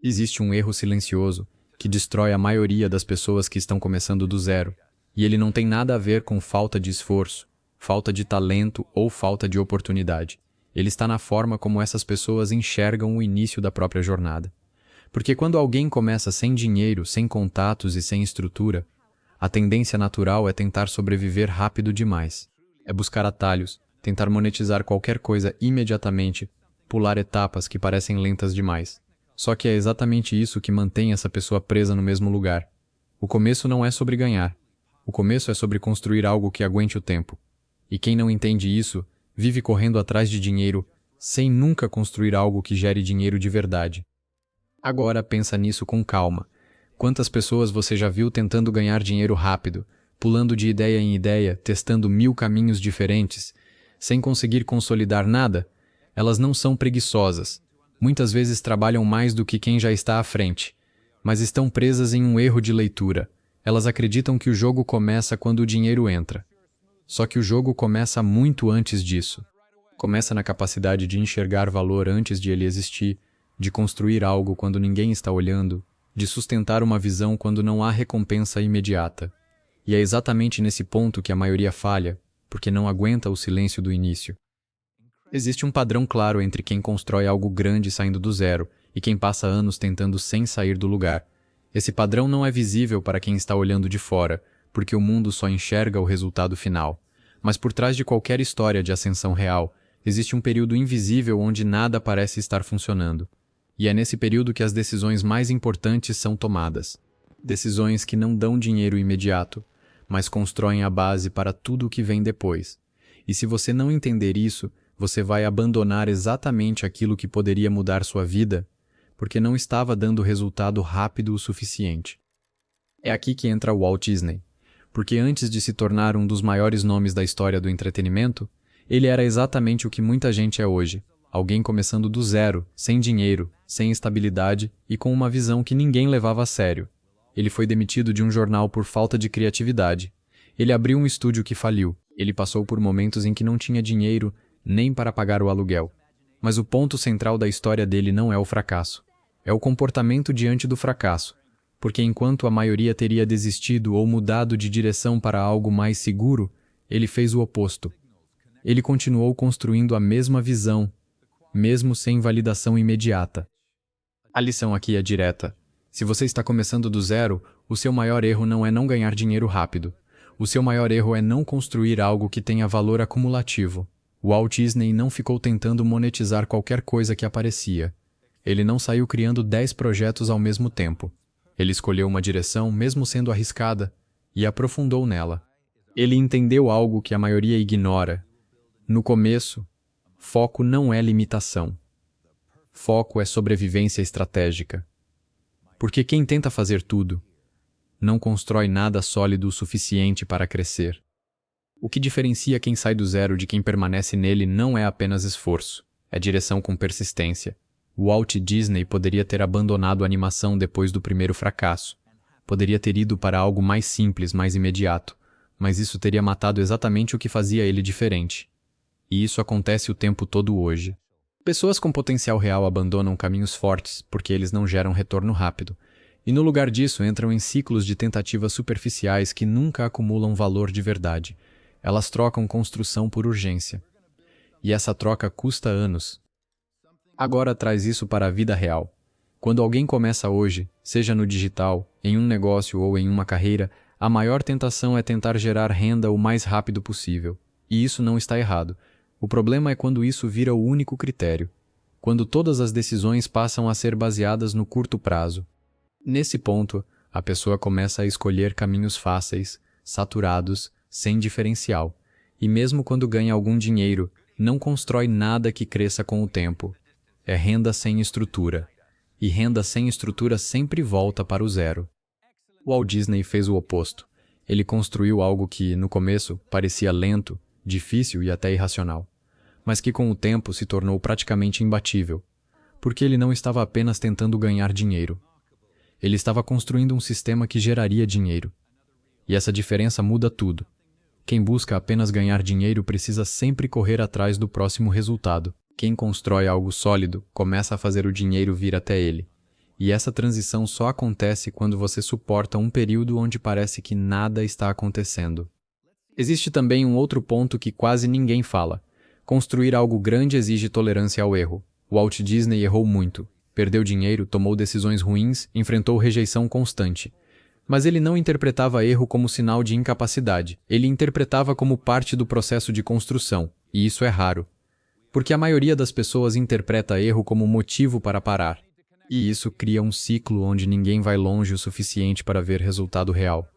Existe um erro silencioso que destrói a maioria das pessoas que estão começando do zero, e ele não tem nada a ver com falta de esforço, falta de talento ou falta de oportunidade. Ele está na forma como essas pessoas enxergam o início da própria jornada. Porque quando alguém começa sem dinheiro, sem contatos e sem estrutura, a tendência natural é tentar sobreviver rápido demais. É buscar atalhos, tentar monetizar qualquer coisa imediatamente, pular etapas que parecem lentas demais. Só que é exatamente isso que mantém essa pessoa presa no mesmo lugar. O começo não é sobre ganhar. O começo é sobre construir algo que aguente o tempo. E quem não entende isso, vive correndo atrás de dinheiro, sem nunca construir algo que gere dinheiro de verdade. Agora pensa nisso com calma. Quantas pessoas você já viu tentando ganhar dinheiro rápido, pulando de ideia em ideia, testando 1000 caminhos diferentes, sem conseguir consolidar nada? Elas não são preguiçosas. Muitas vezes trabalham mais do que quem já está à frente, mas estão presas em um erro de leitura. Elas acreditam que o jogo começa quando o dinheiro entra. Só que o jogo começa muito antes disso. Começa na capacidade de enxergar valor antes de ele existir, de construir algo quando ninguém está olhando, de sustentar uma visão quando não há recompensa imediata. E é exatamente nesse ponto que a maioria falha, porque não aguenta o silêncio do início. Existe um padrão claro entre quem constrói algo grande saindo do zero e quem passa anos tentando sem sair do lugar. Esse padrão não é visível para quem está olhando de fora, porque o mundo só enxerga o resultado final. Mas por trás de qualquer história de ascensão real, existe um período invisível onde nada parece estar funcionando. E é nesse período que as decisões mais importantes são tomadas. Decisões que não dão dinheiro imediato, mas constroem a base para tudo o que vem depois. E se você não entender isso, você vai abandonar exatamente aquilo que poderia mudar sua vida, porque não estava dando resultado rápido o suficiente. É aqui que entra o Walt Disney, porque antes de se tornar um dos maiores nomes da história do entretenimento, ele era exatamente o que muita gente é hoje. Alguém começando do zero, sem dinheiro, sem estabilidade e com uma visão que ninguém levava a sério. Ele foi demitido de um jornal por falta de criatividade. Ele abriu um estúdio que faliu. Ele passou por momentos em que não tinha dinheiro nem para pagar o aluguel. Mas o ponto central da história dele não é o fracasso. É o comportamento diante do fracasso. Porque enquanto a maioria teria desistido ou mudado de direção para algo mais seguro, ele fez o oposto. Ele continuou construindo a mesma visão, mesmo sem validação imediata. A lição aqui é direta. Se você está começando do zero, o seu maior erro não é não ganhar dinheiro rápido. O seu maior erro é não construir algo que tenha valor acumulativo. O Walt Disney não ficou tentando monetizar qualquer coisa que aparecia. Ele não saiu criando 10 projetos ao mesmo tempo. Ele escolheu uma direção, mesmo sendo arriscada, e aprofundou nela. Ele entendeu algo que a maioria ignora. No começo, foco não é limitação. Foco é sobrevivência estratégica. Porque quem tenta fazer tudo, não constrói nada sólido o suficiente para crescer. O que diferencia quem sai do zero de quem permanece nele não é apenas esforço, é direção com persistência. O Walt Disney poderia ter abandonado a animação depois do primeiro fracasso. Poderia ter ido para algo mais simples, mais imediato, mas isso teria matado exatamente o que fazia ele diferente. E isso acontece o tempo todo hoje. Pessoas com potencial real abandonam caminhos fortes porque eles não geram retorno rápido, e no lugar disso entram em ciclos de tentativas superficiais que nunca acumulam valor de verdade. Elas trocam construção por urgência. E essa troca custa anos. Agora traz isso para a vida real. Quando alguém começa hoje, seja no digital, em um negócio ou em uma carreira, a maior tentação é tentar gerar renda o mais rápido possível. E isso não está errado. O problema é quando isso vira o único critério. Quando todas as decisões passam a ser baseadas no curto prazo. Nesse ponto, a pessoa começa a escolher caminhos fáceis, saturados, sem diferencial. E mesmo quando ganha algum dinheiro, não constrói nada que cresça com o tempo. É renda sem estrutura. E renda sem estrutura sempre volta para o zero. O Walt Disney fez o oposto. Ele construiu algo que, no começo, parecia lento, difícil e até irracional, mas que com o tempo se tornou praticamente imbatível, porque ele não estava apenas tentando ganhar dinheiro. Ele estava construindo um sistema que geraria dinheiro. E essa diferença muda tudo. Quem busca apenas ganhar dinheiro precisa sempre correr atrás do próximo resultado. Quem constrói algo sólido começa a fazer o dinheiro vir até ele. E essa transição só acontece quando você suporta um período onde parece que nada está acontecendo. Existe também um outro ponto que quase ninguém fala. Construir algo grande exige tolerância ao erro. O Walt Disney errou muito. Perdeu dinheiro, tomou decisões ruins, enfrentou rejeição constante. Mas ele não interpretava erro como sinal de incapacidade. Ele interpretava como parte do processo de construção. E isso é raro. Porque a maioria das pessoas interpreta erro como motivo para parar. E isso cria um ciclo onde ninguém vai longe o suficiente para ver resultado real.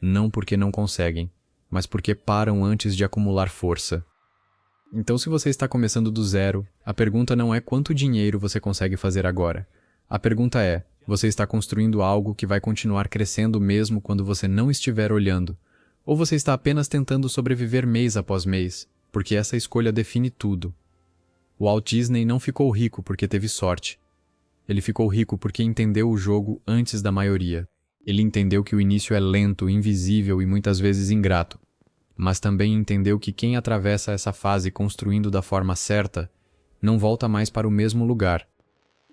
Não porque não conseguem, mas porque param antes de acumular força. Então, se você está começando do zero, a pergunta não é quanto dinheiro você consegue fazer agora. A pergunta é, você está construindo algo que vai continuar crescendo mesmo quando você não estiver olhando? Ou você está apenas tentando sobreviver mês após mês? Porque essa escolha define tudo. O Walt Disney não ficou rico porque teve sorte. Ele ficou rico porque entendeu o jogo antes da maioria. Ele entendeu que o início é lento, invisível e muitas vezes ingrato. Mas também entendeu que quem atravessa essa fase construindo da forma certa não volta mais para o mesmo lugar.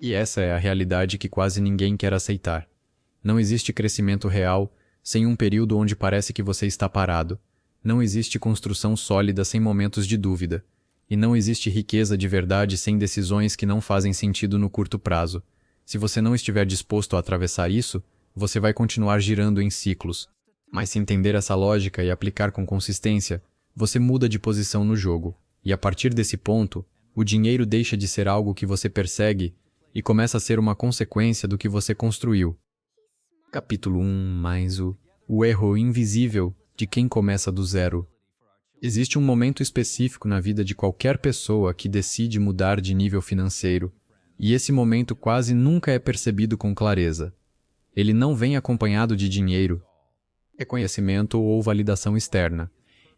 E essa é a realidade que quase ninguém quer aceitar. Não existe crescimento real sem um período onde parece que você está parado. Não existe construção sólida sem momentos de dúvida. E não existe riqueza de verdade sem decisões que não fazem sentido no curto prazo. Se você não estiver disposto a atravessar isso, você vai continuar girando em ciclos. Mas se entender essa lógica e aplicar com consistência, você muda de posição no jogo. E a partir desse ponto, o dinheiro deixa de ser algo que você persegue e começa a ser uma consequência do que você construiu. Capítulo 1 mais o erro invisível de quem começa do zero. Existe um momento específico na vida de qualquer pessoa que decide mudar de nível financeiro, e esse momento quase nunca é percebido com clareza. Ele não vem acompanhado de dinheiro, reconhecimento ou validação externa.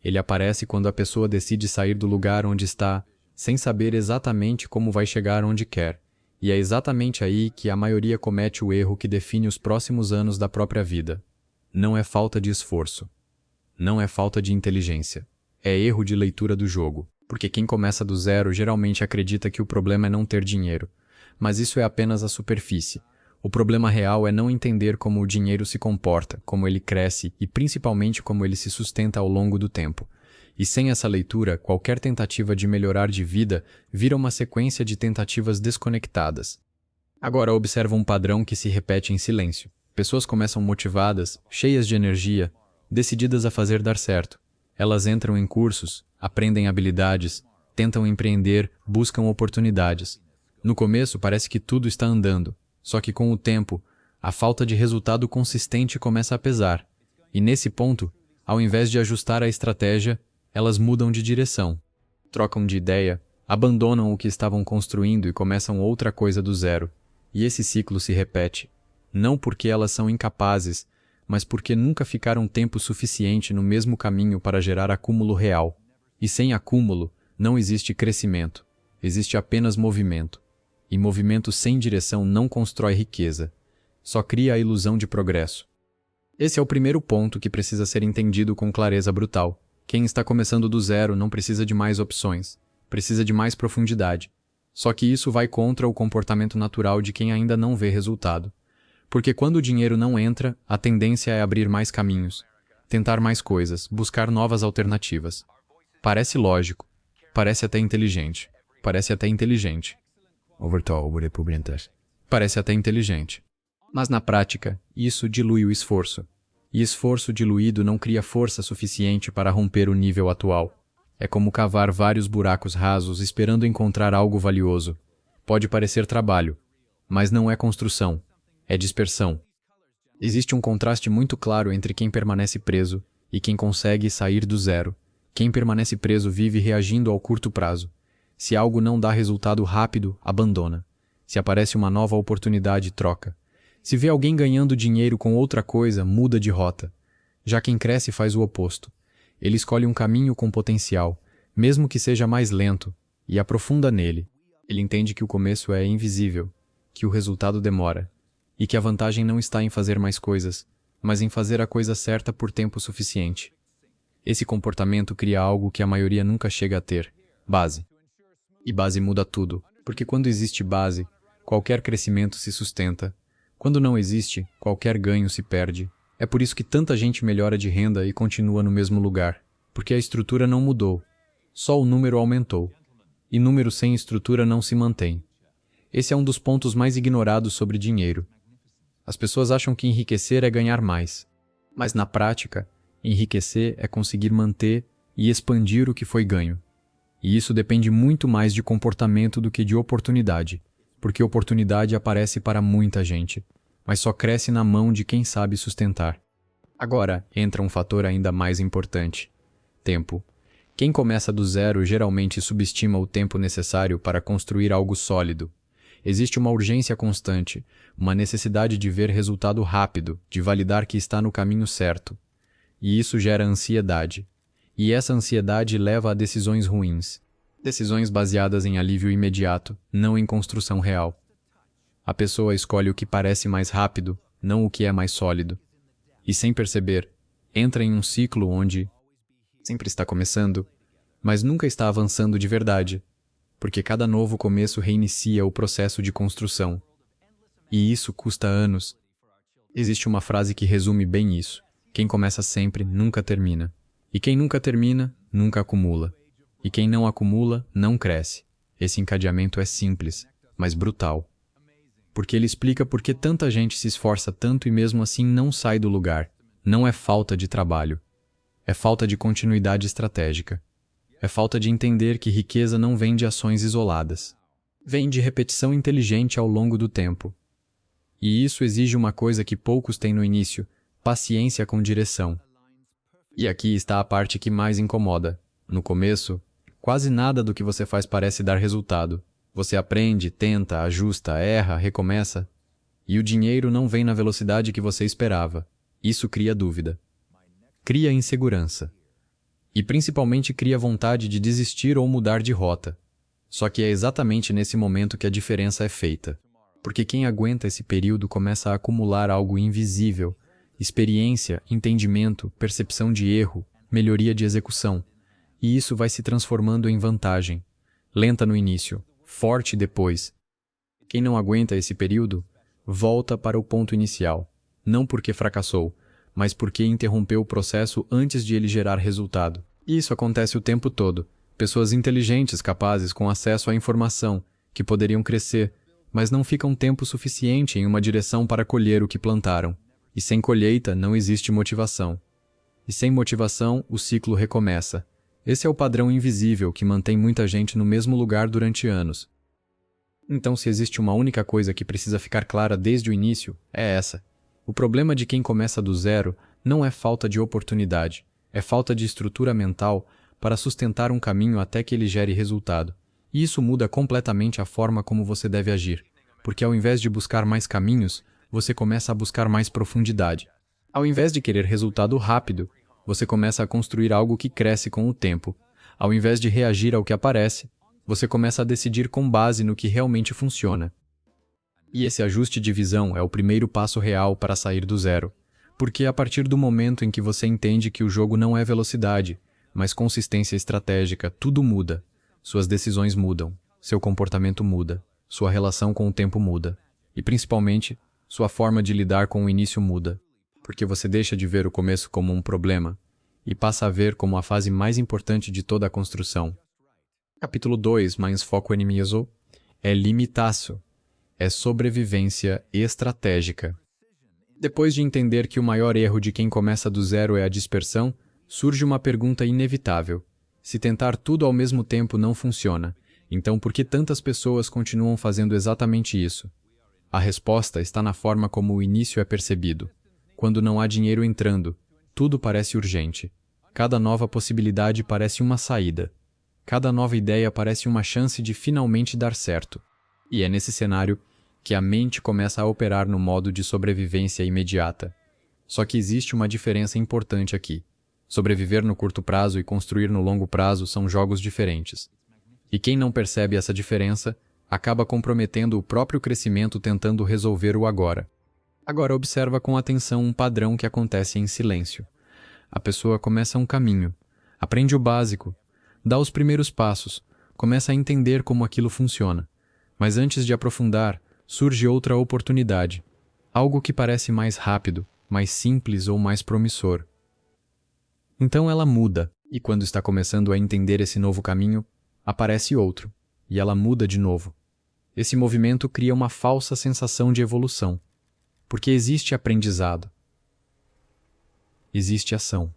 Ele aparece quando a pessoa decide sair do lugar onde está, sem saber exatamente como vai chegar onde quer. E é exatamente aí que a maioria comete o erro que define os próximos anos da própria vida. Não é falta de esforço. Não é falta de inteligência. É erro de leitura do jogo. Porque quem começa do zero geralmente acredita que o problema é não ter dinheiro. Mas isso é apenas a superfície. O problema real é não entender como o dinheiro se comporta, como ele cresce e principalmente como ele se sustenta ao longo do tempo. E sem essa leitura, qualquer tentativa de melhorar de vida vira uma sequência de tentativas desconectadas. Agora observa um padrão que se repete em silêncio. Pessoas começam motivadas, cheias de energia, decididas a fazer dar certo. Elas entram em cursos, aprendem habilidades, tentam empreender, buscam oportunidades. No começo parece que tudo está andando, só que com o tempo, a falta de resultado consistente começa a pesar. E nesse ponto, ao invés de ajustar a estratégia, elas mudam de direção, trocam de ideia, abandonam o que estavam construindo e começam outra coisa do zero. E esse ciclo se repete, não porque elas são incapazes, mas porque nunca ficaram tempo suficiente no mesmo caminho para gerar acúmulo real. E sem acúmulo, não existe crescimento, existe apenas movimento. E movimento sem direção não constrói riqueza, só cria a ilusão de progresso. Esse é o primeiro ponto que precisa ser entendido com clareza brutal. Quem está começando do zero não precisa de mais opções, precisa de mais profundidade. Só que isso vai contra o comportamento natural de quem ainda não vê resultado. Porque quando o dinheiro não entra, a tendência é abrir mais caminhos, tentar mais coisas, buscar novas alternativas. Parece lógico, parece até inteligente, Parece até inteligente. Mas na prática, isso dilui o esforço. E esforço diluído não cria força suficiente para romper o nível atual. É como cavar vários buracos rasos esperando encontrar algo valioso. Pode parecer trabalho, mas não é construção, é dispersão. Existe um contraste muito claro entre quem permanece preso e quem consegue sair do zero. Quem permanece preso vive reagindo ao curto prazo. Se algo não dá resultado rápido, abandona. Se aparece uma nova oportunidade, troca. Se vê alguém ganhando dinheiro com outra coisa, muda de rota. Já quem cresce faz o oposto. Ele escolhe um caminho com potencial, mesmo que seja mais lento, e aprofunda nele. Ele entende que o começo é invisível, que o resultado demora, e que a vantagem não está em fazer mais coisas, mas em fazer a coisa certa por tempo suficiente. Esse comportamento cria algo que a maioria nunca chega a ter: base. E base muda tudo, porque quando existe base, qualquer crescimento se sustenta. Quando não existe, qualquer ganho se perde. É por isso que tanta gente melhora de renda e continua no mesmo lugar, porque a estrutura não mudou, só o número aumentou. E número sem estrutura não se mantém. Esse é um dos pontos mais ignorados sobre dinheiro. As pessoas acham que enriquecer é ganhar mais, mas na prática, enriquecer é conseguir manter e expandir o que foi ganho. E isso depende muito mais de comportamento do que de oportunidade, porque oportunidade aparece para muita gente, mas só cresce na mão de quem sabe sustentar. Agora entra um fator ainda mais importante: tempo. Quem começa do zero geralmente subestima o tempo necessário para construir algo sólido. Existe uma urgência constante, uma necessidade de ver resultado rápido, de validar que está no caminho certo. E isso gera ansiedade. E essa ansiedade leva a decisões ruins. Decisões baseadas em alívio imediato, não em construção real. A pessoa escolhe o que parece mais rápido, não o que é mais sólido. E sem perceber, entra em um ciclo onde sempre está começando, mas nunca está avançando de verdade, porque cada novo começo reinicia o processo de construção. E isso custa anos. Existe uma frase que resume bem isso: quem começa sempre, nunca termina. E quem nunca termina, nunca acumula. E quem não acumula, não cresce. Esse encadeamento é simples, mas brutal. Porque ele explica por que tanta gente se esforça tanto e mesmo assim não sai do lugar. Não é falta de trabalho. É falta de continuidade estratégica. É falta de entender que riqueza não vem de ações isoladas. Vem de repetição inteligente ao longo do tempo. E isso exige uma coisa que poucos têm no início: paciência com direção. E aqui está a parte que mais incomoda. No começo, quase nada do que você faz parece dar resultado. Você aprende, tenta, ajusta, erra, recomeça. E o dinheiro não vem na velocidade que você esperava. Isso cria dúvida. Cria insegurança. E principalmente cria vontade de desistir ou mudar de rota. Só que é exatamente nesse momento que a diferença é feita. Porque quem aguenta esse período começa a acumular algo invisível: experiência, entendimento, percepção de erro, melhoria de execução. E isso vai se transformando em vantagem. Lenta no início, forte depois. Quem não aguenta esse período, volta para o ponto inicial. Não porque fracassou, mas porque interrompeu o processo antes de ele gerar resultado. E isso acontece o tempo todo. Pessoas inteligentes, capazes, com acesso à informação, que poderiam crescer, mas não ficam tempo suficiente em uma direção para colher o que plantaram. E sem colheita não existe motivação. E sem motivação, o ciclo recomeça. Esse é o padrão invisível que mantém muita gente no mesmo lugar durante anos. Então, se existe uma única coisa que precisa ficar clara desde o início, é essa. O problema de quem começa do zero não é falta de oportunidade, é falta de estrutura mental para sustentar um caminho até que ele gere resultado. E isso muda completamente a forma como você deve agir, porque ao invés de buscar mais caminhos, você começa a buscar mais profundidade. Ao invés de querer resultado rápido, você começa a construir algo que cresce com o tempo. Ao invés de reagir ao que aparece, você começa a decidir com base no que realmente funciona. E esse ajuste de visão é o primeiro passo real para sair do zero, porque a partir do momento em que você entende que o jogo não é velocidade, mas consistência estratégica, tudo muda. Suas decisões mudam, seu comportamento muda, sua relação com o tempo muda, e principalmente, sua forma de lidar com o início muda, porque você deixa de ver o começo como um problema e passa a ver como a fase mais importante de toda a construção. Capítulo 2, mais foco em mieso, é limitaço, é sobrevivência estratégica. Depois de entender que o maior erro de quem começa do zero é a dispersão, surge uma pergunta inevitável. Se tentar tudo ao mesmo tempo não funciona, então por que tantas pessoas continuam fazendo exatamente isso? A resposta está na forma como o início é percebido. Quando não há dinheiro entrando, tudo parece urgente. Cada nova possibilidade parece uma saída. Cada nova ideia parece uma chance de finalmente dar certo. E é nesse cenário que a mente começa a operar no modo de sobrevivência imediata. Só que existe uma diferença importante aqui. Sobreviver no curto prazo e construir no longo prazo são jogos diferentes. E quem não percebe essa diferença acaba comprometendo o próprio crescimento tentando resolver o agora. Agora observa com atenção um padrão que acontece em silêncio. A pessoa começa um caminho, aprende o básico, dá os primeiros passos, começa a entender como aquilo funciona. Mas antes de aprofundar, surge outra oportunidade. algo que parece mais rápido, mais simples ou mais promissor. Então ela muda, e quando está começando a entender esse novo caminho, aparece outro, e ela muda de novo. Esse movimento cria uma falsa sensação de evolução, porque existe aprendizado, existe ação,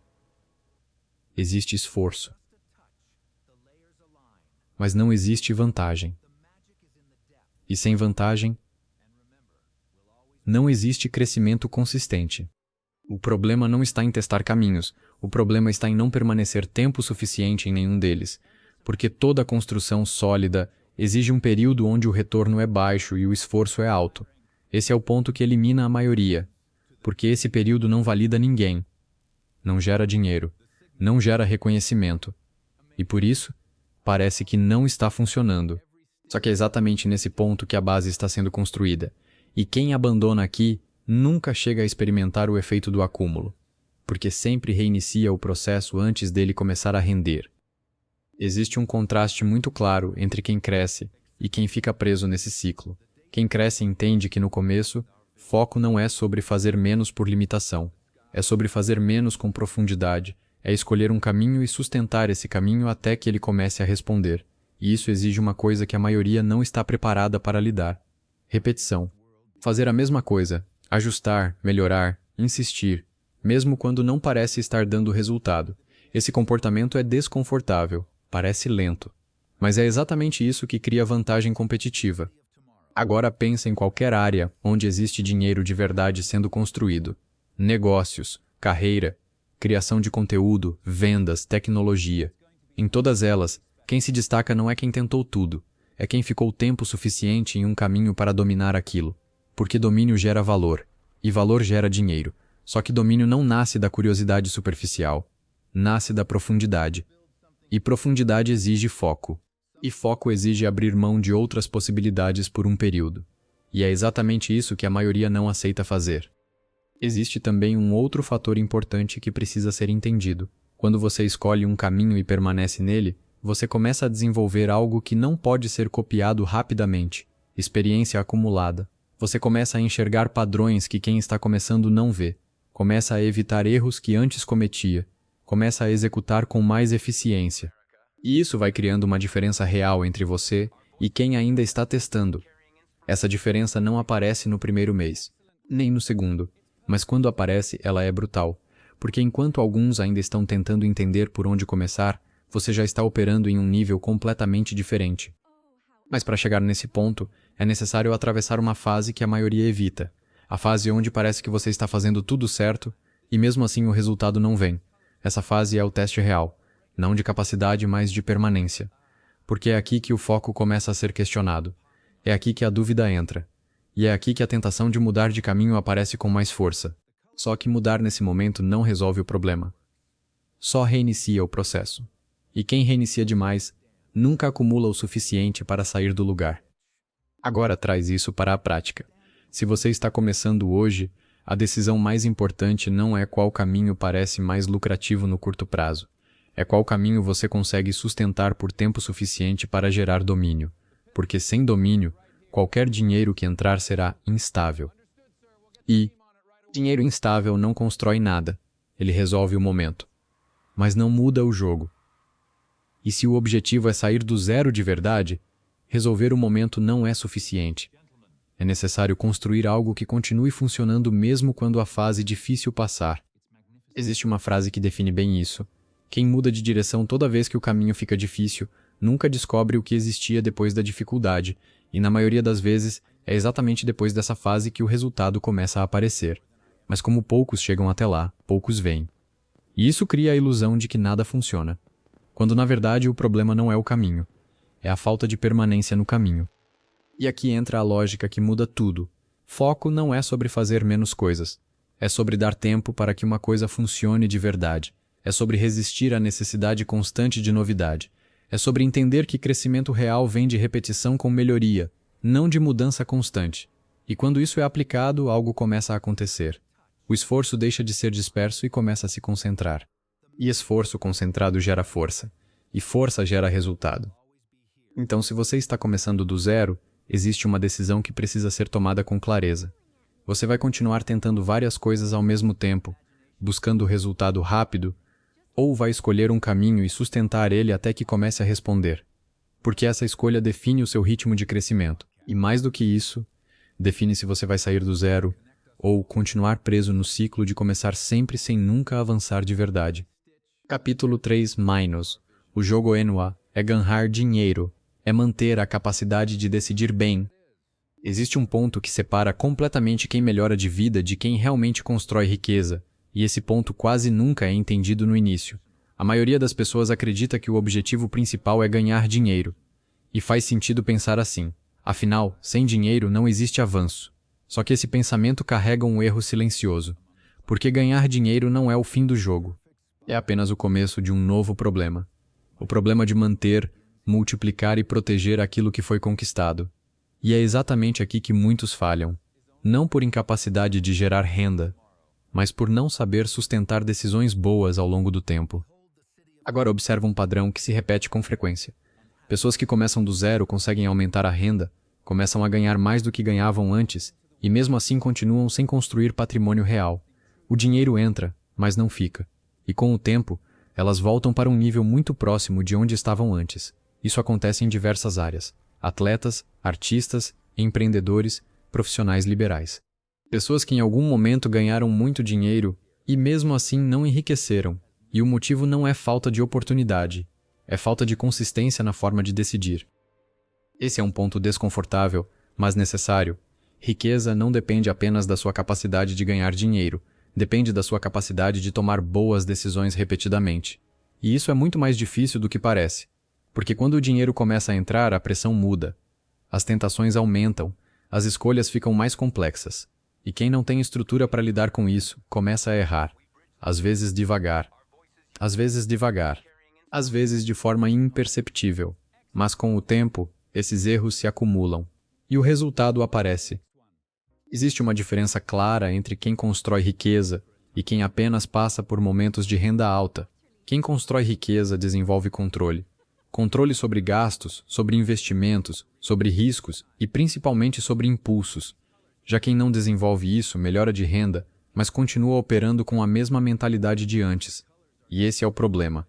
existe esforço, mas não existe vantagem. E sem vantagem, não existe crescimento consistente. O problema não está em testar caminhos, o problema está em não permanecer tempo suficiente em nenhum deles, porque toda construção sólida exige um período onde o retorno é baixo e o esforço é alto. Esse é o ponto que elimina a maioria, porque esse período não valida ninguém, não gera dinheiro, não gera reconhecimento, e por isso, parece que não está funcionando. Só que é exatamente nesse ponto que a base está sendo construída, e quem abandona aqui nunca chega a experimentar o efeito do acúmulo, porque sempre reinicia o processo antes dele começar a render. Existe um contraste muito claro entre quem cresce e quem fica preso nesse ciclo. Quem cresce entende que no começo, foco não é sobre fazer menos por limitação, é sobre fazer menos com profundidade, é escolher um caminho e sustentar esse caminho até que ele comece a responder. E isso exige uma coisa que a maioria não está preparada para lidar: repetição. Fazer a mesma coisa, ajustar, melhorar, insistir, mesmo quando não parece estar dando resultado. Esse comportamento é desconfortável, parece lento, mas é exatamente isso que cria vantagem competitiva. Agora pensa em qualquer área onde existe dinheiro de verdade sendo construído: negócios, carreira, criação de conteúdo, vendas, tecnologia. Em todas elas, quem se destaca não é quem tentou tudo, é quem ficou tempo suficiente em um caminho para dominar aquilo. Porque domínio gera valor, e valor gera dinheiro. Só que domínio não nasce da curiosidade superficial, nasce da profundidade. E profundidade exige foco. E foco exige abrir mão de outras possibilidades por um período. E é exatamente isso que a maioria não aceita fazer. Existe também um outro fator importante que precisa ser entendido. Quando você escolhe um caminho e permanece nele, você começa a desenvolver algo que não pode ser copiado rapidamente: experiência acumulada. Você começa a enxergar padrões que quem está começando não vê. Começa a evitar erros que antes cometia. Começa a executar com mais eficiência. E isso vai criando uma diferença real entre você e quem ainda está testando. Essa diferença não aparece no primeiro mês, nem no segundo, mas quando aparece, ela é brutal. Porque enquanto alguns ainda estão tentando entender por onde começar, você já está operando em um nível completamente diferente. Mas para chegar nesse ponto, é necessário atravessar uma fase que a maioria evita. A fase onde parece que você está fazendo tudo certo e mesmo assim o resultado não vem. Essa fase é o teste real, não de capacidade, mas de permanência. Porque é aqui que o foco começa a ser questionado. É aqui que a dúvida entra. E é aqui que a tentação de mudar de caminho aparece com mais força. Só que mudar nesse momento não resolve o problema. Só reinicia o processo. E quem reinicia demais nunca acumula o suficiente para sair do lugar. Agora traz isso para a prática. Se você está começando hoje, a decisão mais importante não é qual caminho parece mais lucrativo no curto prazo. É qual caminho você consegue sustentar por tempo suficiente para gerar domínio. Porque sem domínio, qualquer dinheiro que entrar será instável. E dinheiro instável não constrói nada. Ele resolve o momento, mas não muda o jogo. E se o objetivo é sair do zero de verdade, resolver o momento não é suficiente. É necessário construir algo que continue funcionando mesmo quando a fase difícil passar. Existe uma frase que define bem isso: quem muda de direção toda vez que o caminho fica difícil, nunca descobre o que existia depois da dificuldade, e na maioria das vezes é exatamente depois dessa fase que o resultado começa a aparecer. Mas como poucos chegam até lá, poucos vêm. E isso cria a ilusão de que nada funciona, quando na verdade o problema não é o caminho, é a falta de permanência no caminho. E aqui entra a lógica que muda tudo. Foco não é sobre fazer menos coisas, é sobre dar tempo para que uma coisa funcione de verdade, é sobre resistir à necessidade constante de novidade, é sobre entender que crescimento real vem de repetição com melhoria, não de mudança constante. E quando isso é aplicado, algo começa a acontecer. O esforço deixa de ser disperso e começa a se concentrar. E esforço concentrado gera força, e força gera resultado. Então, se você está começando do zero, existe uma decisão que precisa ser tomada com clareza. Você vai continuar tentando várias coisas ao mesmo tempo, buscando o resultado rápido, ou vai escolher um caminho e sustentar ele até que comece a responder. Porque essa escolha define o seu ritmo de crescimento. E mais do que isso, define se você vai sair do zero ou continuar preso no ciclo de começar sempre sem nunca avançar de verdade. Capítulo 3 Minus. O jogo Enua é ganhar dinheiro, é manter a capacidade de decidir bem. Existe um ponto que separa completamente quem melhora de vida de quem realmente constrói riqueza, e esse ponto quase nunca é entendido no início. A maioria das pessoas acredita que o objetivo principal é ganhar dinheiro. E faz sentido pensar assim. Afinal, sem dinheiro não existe avanço. Só que esse pensamento carrega um erro silencioso. Porque ganhar dinheiro não é o fim do jogo. É apenas o começo de um novo problema. O problema de manter, multiplicar e proteger aquilo que foi conquistado. E é exatamente aqui que muitos falham. Não por incapacidade de gerar renda, mas por não saber sustentar decisões boas ao longo do tempo. Agora observa um padrão que se repete com frequência. Pessoas que começam do zero conseguem aumentar a renda, começam a ganhar mais do que ganhavam antes, e mesmo assim continuam sem construir patrimônio real. O dinheiro entra, mas não fica. E com o tempo, elas voltam para um nível muito próximo de onde estavam antes. Isso acontece em diversas áreas. Atletas, artistas, empreendedores, profissionais liberais. Pessoas que em algum momento ganharam muito dinheiro e mesmo assim não enriqueceram. E o motivo não é falta de oportunidade, é falta de consistência na forma de decidir. Esse é um ponto desconfortável, mas necessário. Riqueza não depende apenas da sua capacidade de ganhar dinheiro, depende da sua capacidade de tomar boas decisões repetidamente. E isso é muito mais difícil do que parece, porque quando o dinheiro começa a entrar, a pressão muda. As tentações aumentam, as escolhas ficam mais complexas. E quem não tem estrutura para lidar com isso, começa a errar. Às vezes devagar, às vezes de forma imperceptível. Mas com o tempo, esses erros se acumulam, e o resultado aparece. Existe uma diferença clara entre quem constrói riqueza e quem apenas passa por momentos de renda alta. Quem constrói riqueza desenvolve controle. Controle sobre gastos, sobre investimentos, sobre riscos e principalmente sobre impulsos. Já quem não desenvolve isso melhora de renda, mas continua operando com a mesma mentalidade de antes. E esse é o problema.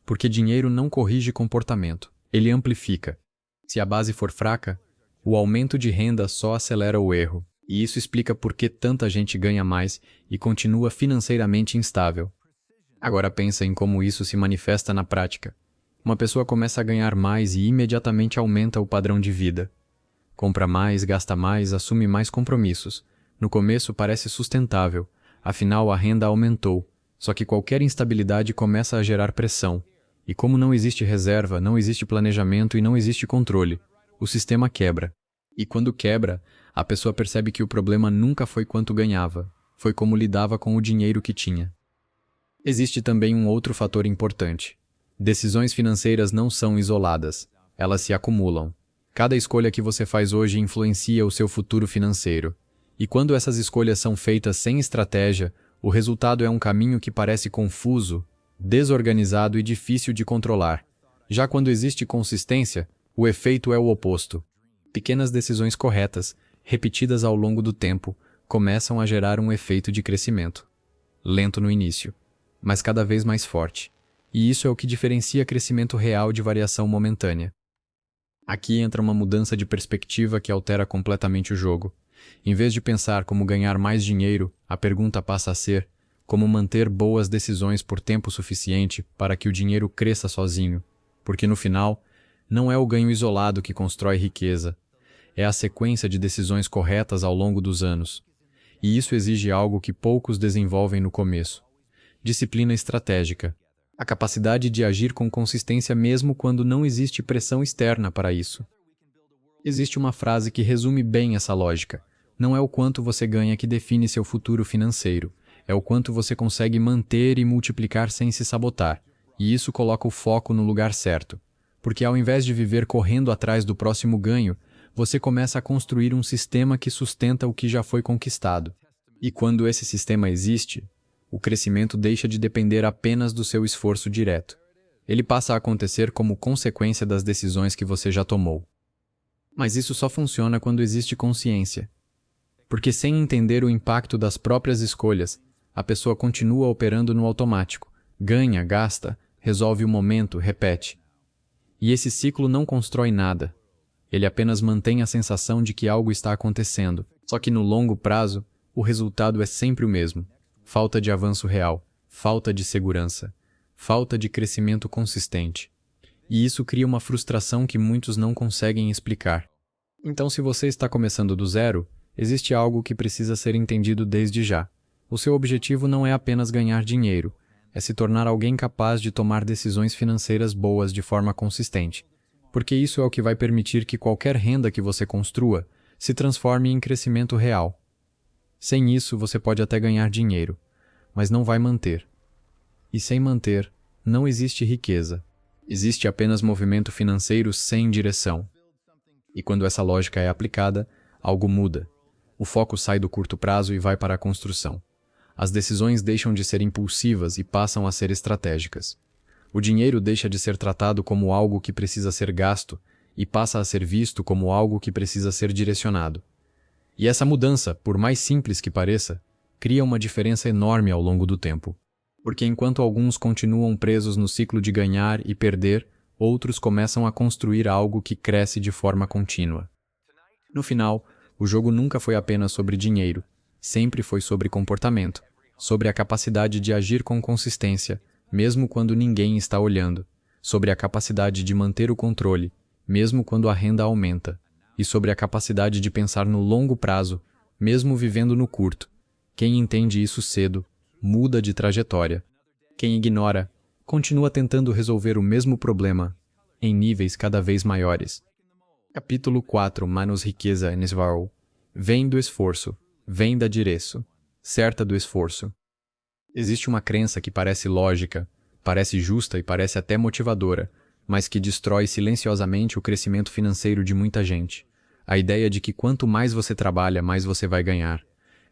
Porque dinheiro não corrige comportamento, ele amplifica. Se a base for fraca, o aumento de renda só acelera o erro. E isso explica por que tanta gente ganha mais e continua financeiramente instável. Agora pensa em como isso se manifesta na prática. Uma pessoa começa a ganhar mais e imediatamente aumenta o padrão de vida. Compra mais, gasta mais, assume mais compromissos. No começo parece sustentável, afinal a renda aumentou. Só que qualquer instabilidade começa a gerar pressão. E como não existe reserva, não existe planejamento e não existe controle, o sistema quebra. E quando quebra, a pessoa percebe que o problema nunca foi quanto ganhava, foi como lidava com o dinheiro que tinha. Existe também um outro fator importante. Decisões financeiras não são isoladas, elas se acumulam. Cada escolha que você faz hoje influencia o seu futuro financeiro. E quando essas escolhas são feitas sem estratégia, o resultado é um caminho que parece confuso, desorganizado e difícil de controlar. Já quando existe consistência, o efeito é o oposto. Pequenas decisões corretas, repetidas ao longo do tempo, começam a gerar um efeito de crescimento. Lento no início, mas cada vez mais forte. E isso é o que diferencia crescimento real de variação momentânea. Aqui entra uma mudança de perspectiva que altera completamente o jogo. Em vez de pensar como ganhar mais dinheiro, a pergunta passa a ser como manter boas decisões por tempo suficiente para que o dinheiro cresça sozinho. Porque no final, não é o ganho isolado que constrói riqueza, é a sequência de decisões corretas ao longo dos anos. E isso exige algo que poucos desenvolvem no começo. Disciplina estratégica. A capacidade de agir com consistência mesmo quando não existe pressão externa para isso. Existe uma frase que resume bem essa lógica. Não é o quanto você ganha que define seu futuro financeiro. É o quanto você consegue manter e multiplicar sem se sabotar. E isso coloca o foco no lugar certo. Porque ao invés de viver correndo atrás do próximo ganho, você começa a construir um sistema que sustenta o que já foi conquistado. E quando esse sistema existe, o crescimento deixa de depender apenas do seu esforço direto. Ele passa a acontecer como consequência das decisões que você já tomou. Mas isso só funciona quando existe consciência. Porque sem entender o impacto das próprias escolhas, a pessoa continua operando no automático. Ganha, gasta, resolve o momento, repete. E esse ciclo não constrói nada. Ele apenas mantém a sensação de que algo está acontecendo. Só que no longo prazo, o resultado é sempre o mesmo. Falta de avanço real, falta de segurança, falta de crescimento consistente. E isso cria uma frustração que muitos não conseguem explicar. Então, se você está começando do zero, existe algo que precisa ser entendido desde já. O seu objetivo não é apenas ganhar dinheiro, é se tornar alguém capaz de tomar decisões financeiras boas de forma consistente. Porque isso é o que vai permitir que qualquer renda que você construa se transforme em crescimento real. Sem isso, você pode até ganhar dinheiro, mas não vai manter. E sem manter, não existe riqueza. Existe apenas movimento financeiro sem direção. E quando essa lógica é aplicada, algo muda. O foco sai do curto prazo e vai para a construção. As decisões deixam de ser impulsivas e passam a ser estratégicas. O dinheiro deixa de ser tratado como algo que precisa ser gasto e passa a ser visto como algo que precisa ser direcionado. E essa mudança, por mais simples que pareça, cria uma diferença enorme ao longo do tempo. Porque enquanto alguns continuam presos no ciclo de ganhar e perder, outros começam a construir algo que cresce de forma contínua. No final, o jogo nunca foi apenas sobre dinheiro, sempre foi sobre comportamento, sobre a capacidade de agir com consistência, mesmo quando ninguém está olhando, sobre a capacidade de manter o controle, mesmo quando a renda aumenta, e sobre a capacidade de pensar no longo prazo, mesmo vivendo no curto. Quem entende isso cedo, muda de trajetória. Quem ignora, continua tentando resolver o mesmo problema, em níveis cada vez maiores. Capítulo 4. Menos riqueza em Svarl. Vem do esforço, vem da direção, certa do esforço. Existe uma crença que parece lógica, parece justa e parece até motivadora, mas que destrói silenciosamente o crescimento financeiro de muita gente. A ideia de que quanto mais você trabalha, mais você vai ganhar.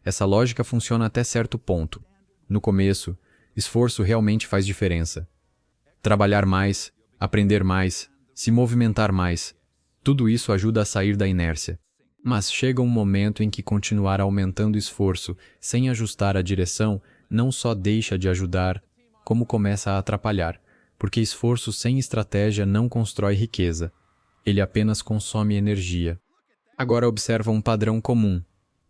Essa lógica funciona até certo ponto. No começo, esforço realmente faz diferença. Trabalhar mais, aprender mais, se movimentar mais, tudo isso ajuda a sair da inércia. Mas chega um momento em que continuar aumentando o esforço sem ajustar a direção não só deixa de ajudar, como começa a atrapalhar, porque esforço sem estratégia não constrói riqueza. Ele apenas consome energia. Agora observa um padrão comum.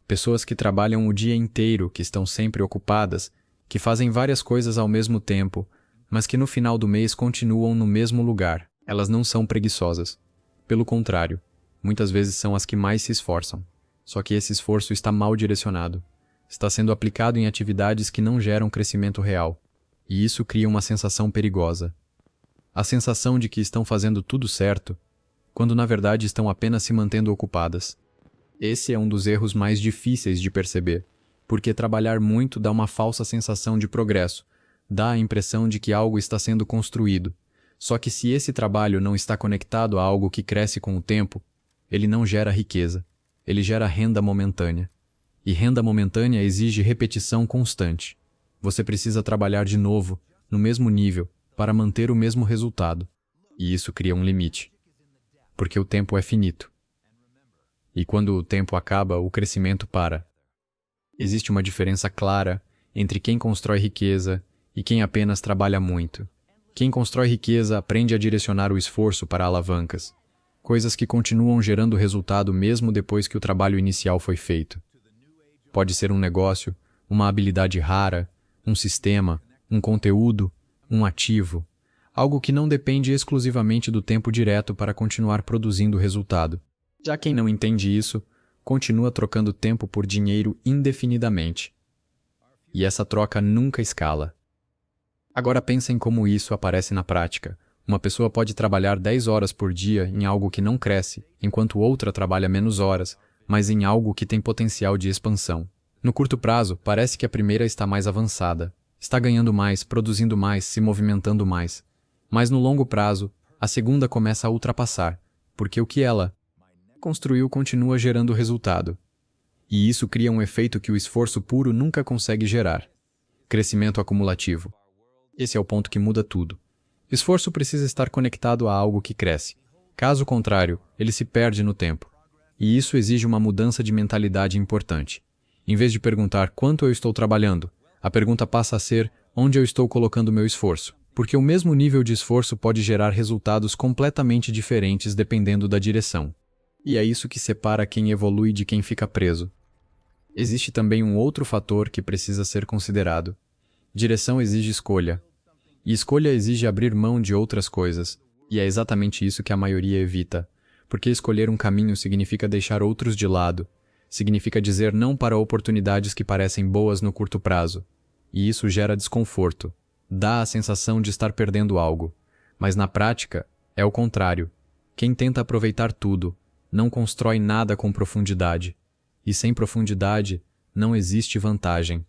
Pessoas que trabalham o dia inteiro, que estão sempre ocupadas, que fazem várias coisas ao mesmo tempo, mas que no final do mês continuam no mesmo lugar. Elas não são preguiçosas. Pelo contrário, muitas vezes são as que mais se esforçam. Só que esse esforço está mal direcionado. Está sendo aplicado em atividades que não geram crescimento real. E isso cria uma sensação perigosa. A sensação de que estão fazendo tudo certo, quando na verdade estão apenas se mantendo ocupadas. Esse é um dos erros mais difíceis de perceber, porque trabalhar muito dá uma falsa sensação de progresso, dá a impressão de que algo está sendo construído. Só que se esse trabalho não está conectado a algo que cresce com o tempo, ele não gera riqueza, ele gera renda momentânea. E renda momentânea exige repetição constante. Você precisa trabalhar de novo, no mesmo nível, para manter o mesmo resultado. E isso cria um limite. Porque o tempo é finito. E quando o tempo acaba, o crescimento para. Existe uma diferença clara entre quem constrói riqueza e quem apenas trabalha muito. Quem constrói riqueza aprende a direcionar o esforço para alavancas, coisas que continuam gerando resultado mesmo depois que o trabalho inicial foi feito. Pode ser um negócio, uma habilidade rara, um sistema, um conteúdo, um ativo, algo que não depende exclusivamente do tempo direto para continuar produzindo resultado. Já quem não entende isso, continua trocando tempo por dinheiro indefinidamente. E essa troca nunca escala. Agora pensa em como isso aparece na prática. Uma pessoa pode trabalhar 10 horas por dia em algo que não cresce, enquanto outra trabalha menos horas, mas em algo que tem potencial de expansão. No curto prazo, parece que a primeira está mais avançada, está ganhando mais, produzindo mais, se movimentando mais. Mas no longo prazo, a segunda começa a ultrapassar, porque o que ela construiu continua gerando resultado. E isso cria um efeito que o esforço puro nunca consegue gerar. Crescimento acumulativo. Esse é o ponto que muda tudo. Esforço precisa estar conectado a algo que cresce. Caso contrário, ele se perde no tempo. E isso exige uma mudança de mentalidade importante. Em vez de perguntar quanto eu estou trabalhando, a pergunta passa a ser onde eu estou colocando meu esforço, porque o mesmo nível de esforço pode gerar resultados completamente diferentes dependendo da direção. E é isso que separa quem evolui de quem fica preso. Existe também um outro fator que precisa ser considerado. Direção exige escolha. E escolha exige abrir mão de outras coisas. E é exatamente isso que a maioria evita. Porque escolher um caminho significa deixar outros de lado. Significa dizer não para oportunidades que parecem boas no curto prazo. E isso gera desconforto. Dá a sensação de estar perdendo algo. Mas na prática, é o contrário. Quem tenta aproveitar tudo, não constrói nada com profundidade. E sem profundidade, não existe vantagem.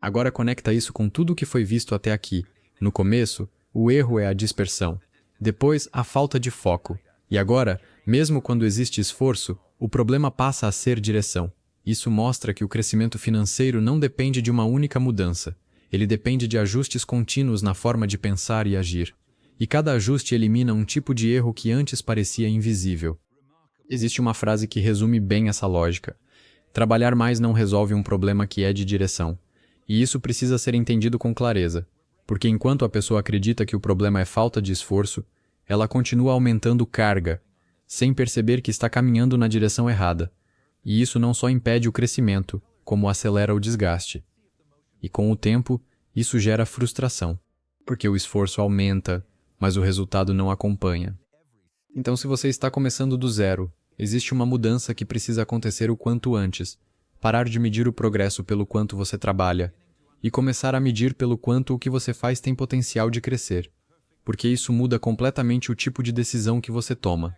Agora conecta isso com tudo o que foi visto até aqui. No começo, o erro é a dispersão. Depois, a falta de foco. E agora, mesmo quando existe esforço, o problema passa a ser direção. Isso mostra que o crescimento financeiro não depende de uma única mudança. Ele depende de ajustes contínuos na forma de pensar e agir. E cada ajuste elimina um tipo de erro que antes parecia invisível. Existe uma frase que resume bem essa lógica. Trabalhar mais não resolve um problema que é de direção. E isso precisa ser entendido com clareza, porque enquanto a pessoa acredita que o problema é falta de esforço, ela continua aumentando carga, sem perceber que está caminhando na direção errada. E isso não só impede o crescimento, como acelera o desgaste. E com o tempo, isso gera frustração, porque o esforço aumenta, mas o resultado não acompanha. Então, se você está começando do zero, existe uma mudança que precisa acontecer o quanto antes. Parar de medir o progresso pelo quanto você trabalha e começar a medir pelo quanto o que você faz tem potencial de crescer. Porque isso muda completamente o tipo de decisão que você toma.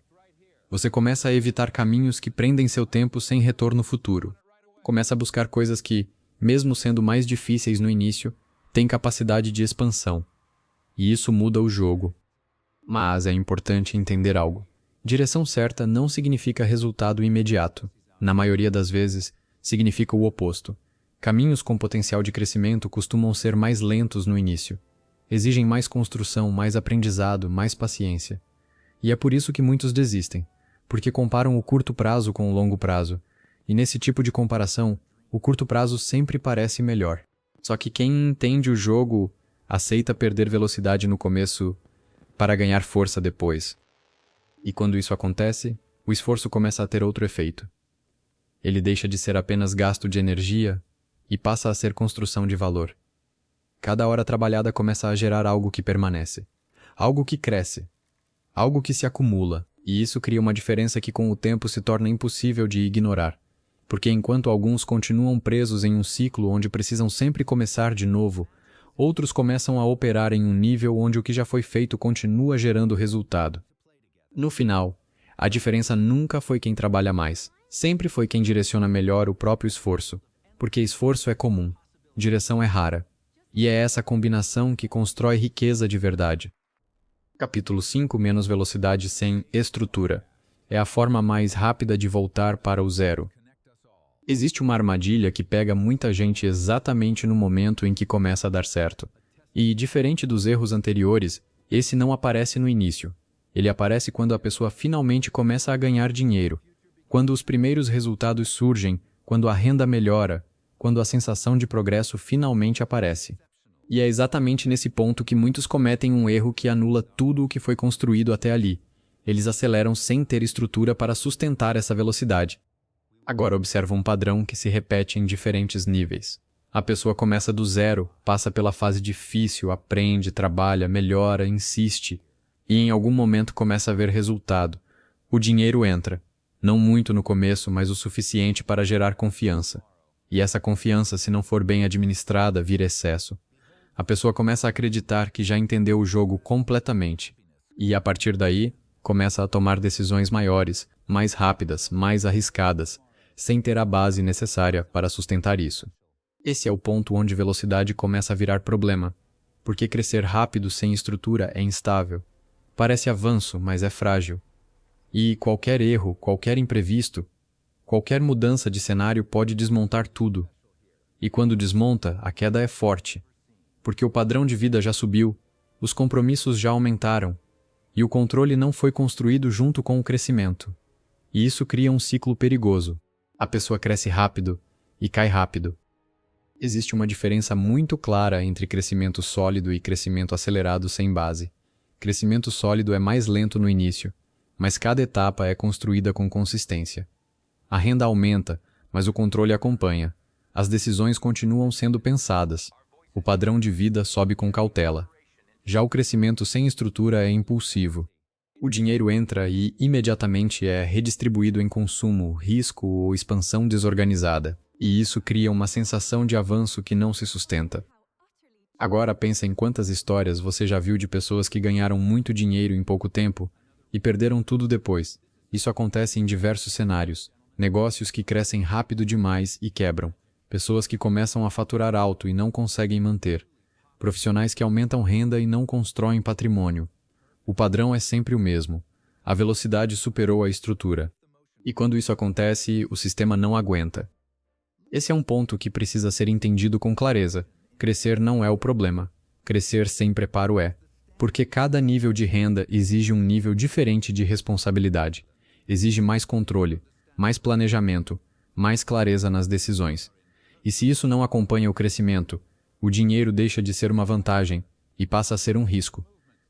Você começa a evitar caminhos que prendem seu tempo sem retorno futuro. Começa a buscar coisas que, mesmo sendo mais difíceis no início, têm capacidade de expansão. E isso muda o jogo. Mas é importante entender algo. Direção certa não significa resultado imediato. Na maioria das vezes, significa o oposto. Caminhos com potencial de crescimento costumam ser mais lentos no início. Exigem mais construção, mais aprendizado, mais paciência. E é por isso que muitos desistem, porque comparam o curto prazo com o longo prazo. E nesse tipo de comparação, o curto prazo sempre parece melhor. Só que quem entende o jogo aceita perder velocidade no começo para ganhar força depois. E quando isso acontece, o esforço começa a ter outro efeito. Ele deixa de ser apenas gasto de energia e passa a ser construção de valor. Cada hora trabalhada começa a gerar algo que permanece, algo que cresce, algo que se acumula, e isso cria uma diferença que com o tempo se torna impossível de ignorar. Porque enquanto alguns continuam presos em um ciclo onde precisam sempre começar de novo, outros começam a operar em um nível onde o que já foi feito continua gerando resultado. No final, a diferença nunca foi quem trabalha mais, sempre foi quem direciona melhor o próprio esforço, porque esforço é comum, direção é rara, e é essa combinação que constrói riqueza de verdade. Capítulo 5 - Menos velocidade sem estrutura. É a forma mais rápida de voltar para o zero. Existe uma armadilha que pega muita gente exatamente no momento em que começa a dar certo. E, diferente dos erros anteriores, esse não aparece no início. Ele aparece quando a pessoa finalmente começa a ganhar dinheiro, quando os primeiros resultados surgem, quando a renda melhora, quando a sensação de progresso finalmente aparece. E é exatamente nesse ponto que muitos cometem um erro que anula tudo o que foi construído até ali. Eles aceleram sem ter estrutura para sustentar essa velocidade. Agora observa um padrão que se repete em diferentes níveis. A pessoa começa do zero, passa pela fase difícil, aprende, trabalha, melhora, insiste, e em algum momento começa a ver resultado. O dinheiro entra. Não muito no começo, mas o suficiente para gerar confiança. E essa confiança, se não for bem administrada, vira excesso. A pessoa começa a acreditar que já entendeu o jogo completamente. E, a partir daí, começa a tomar decisões maiores, mais rápidas, mais arriscadas, sem ter a base necessária para sustentar isso. Esse é o ponto onde velocidade começa a virar problema, porque crescer rápido sem estrutura é instável. Parece avanço, mas é frágil. E qualquer erro, qualquer imprevisto, qualquer mudança de cenário pode desmontar tudo. E quando desmonta, a queda é forte, porque o padrão de vida já subiu, os compromissos já aumentaram, e o controle não foi construído junto com o crescimento. E isso cria um ciclo perigoso. A pessoa cresce rápido e cai rápido. Existe uma diferença muito clara entre crescimento sólido e crescimento acelerado sem base. Crescimento sólido é mais lento no início, mas cada etapa é construída com consistência. A renda aumenta, mas o controle acompanha. As decisões continuam sendo pensadas. O padrão de vida sobe com cautela. Já o crescimento sem estrutura é impulsivo. O dinheiro entra e imediatamente é redistribuído em consumo, risco ou expansão desorganizada. E isso cria uma sensação de avanço que não se sustenta. Agora pensa em quantas histórias você já viu de pessoas que ganharam muito dinheiro em pouco tempo e perderam tudo depois. Isso acontece em diversos cenários. Negócios que crescem rápido demais e quebram. Pessoas que começam a faturar alto e não conseguem manter. Profissionais que aumentam renda e não constroem patrimônio. O padrão é sempre o mesmo. A velocidade superou a estrutura. E quando isso acontece, o sistema não aguenta. Esse é um ponto que precisa ser entendido com clareza. Crescer não é o problema. Crescer sem preparo é. Porque cada nível de renda exige um nível diferente de responsabilidade. Exige mais controle, mais planejamento, mais clareza nas decisões. E se isso não acompanha o crescimento, o dinheiro deixa de ser uma vantagem e passa a ser um risco.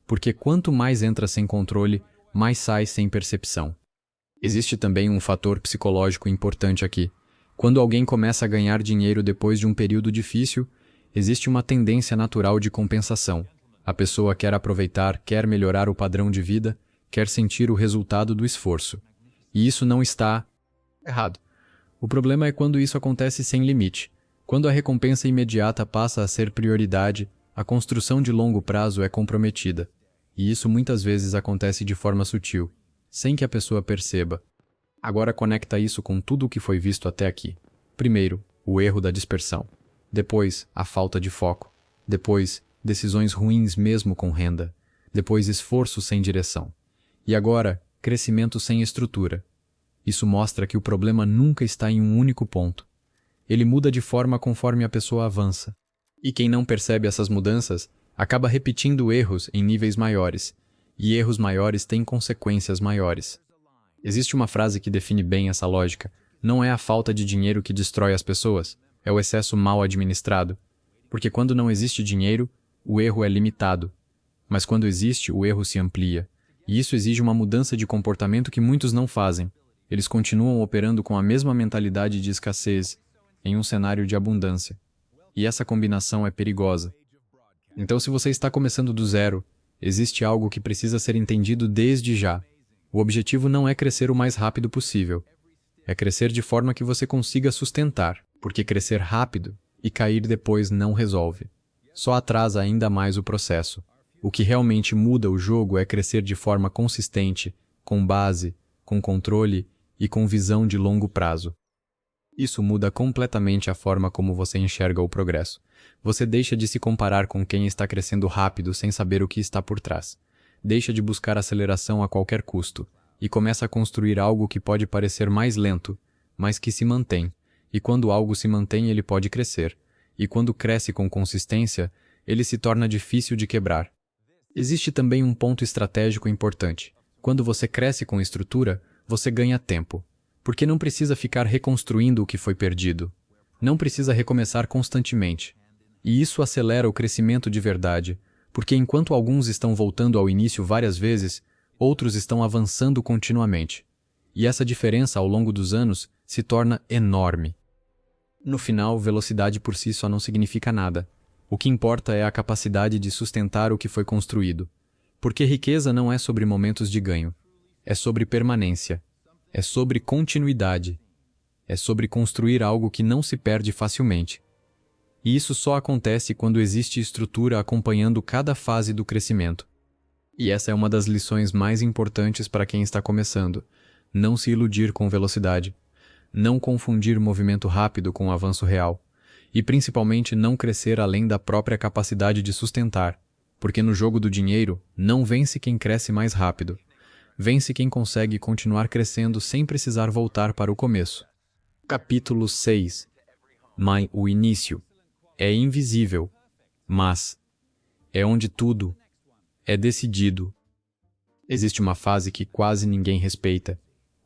Porque quanto mais entra sem controle, mais sai sem percepção. Existe também um fator psicológico importante aqui. Quando alguém começa a ganhar dinheiro depois de um período difícil, existe uma tendência natural de compensação. A pessoa quer aproveitar, quer melhorar o padrão de vida, quer sentir o resultado do esforço. E isso não está errado. O problema é quando isso acontece sem limite. Quando a recompensa imediata passa a ser prioridade, a construção de longo prazo é comprometida. E isso muitas vezes acontece de forma sutil, sem que a pessoa perceba. Agora conecta isso com tudo o que foi visto até aqui. Primeiro, o erro da dispersão. Depois, a falta de foco. Depois, decisões ruins mesmo com renda. Depois, esforço sem direção. E agora, crescimento sem estrutura. Isso mostra que o problema nunca está em um único ponto. Ele muda de forma conforme a pessoa avança. E quem não percebe essas mudanças acaba repetindo erros em níveis maiores. E erros maiores têm consequências maiores. Existe uma frase que define bem essa lógica. Não é a falta de dinheiro que destrói as pessoas, é o excesso mal administrado. Porque quando não existe dinheiro, o erro é limitado. Mas quando existe, o erro se amplia. E isso exige uma mudança de comportamento que muitos não fazem. Eles continuam operando com a mesma mentalidade de escassez, em um cenário de abundância. E essa combinação é perigosa. Então, se você está começando do zero, existe algo que precisa ser entendido desde já. O objetivo não é crescer o mais rápido possível. É crescer de forma que você consiga sustentar, porque crescer rápido e cair depois não resolve. Só atrasa ainda mais o processo. O que realmente muda o jogo é crescer de forma consistente, com base, com controle e com visão de longo prazo. Isso muda completamente a forma como você enxerga o progresso. Você deixa de se comparar com quem está crescendo rápido sem saber o que está por trás. Deixa de buscar aceleração a qualquer custo e começa a construir algo que pode parecer mais lento, mas que se mantém. E quando algo se mantém, ele pode crescer. E quando cresce com consistência, ele se torna difícil de quebrar. Existe também um ponto estratégico importante. Quando você cresce com estrutura, você ganha tempo. Porque não precisa ficar reconstruindo o que foi perdido. Não precisa recomeçar constantemente. E isso acelera o crescimento de verdade, porque enquanto alguns estão voltando ao início várias vezes, outros estão avançando continuamente. E essa diferença ao longo dos anos se torna enorme. No final, velocidade por si só não significa nada. O que importa é a capacidade de sustentar o que foi construído. Porque riqueza não é sobre momentos de ganho. É sobre permanência. É sobre continuidade. É sobre construir algo que não se perde facilmente. E isso só acontece quando existe estrutura acompanhando cada fase do crescimento. E essa é uma das lições mais importantes para quem está começando. Não se iludir com velocidade. Não confundir movimento rápido com avanço real. E principalmente não crescer além da própria capacidade de sustentar. Porque no jogo do dinheiro, não vence quem cresce mais rápido. Vence quem consegue continuar crescendo sem precisar voltar para o começo. Capítulo 6. O início. É invisível, mas é onde tudo é decidido. Existe uma fase que quase ninguém respeita,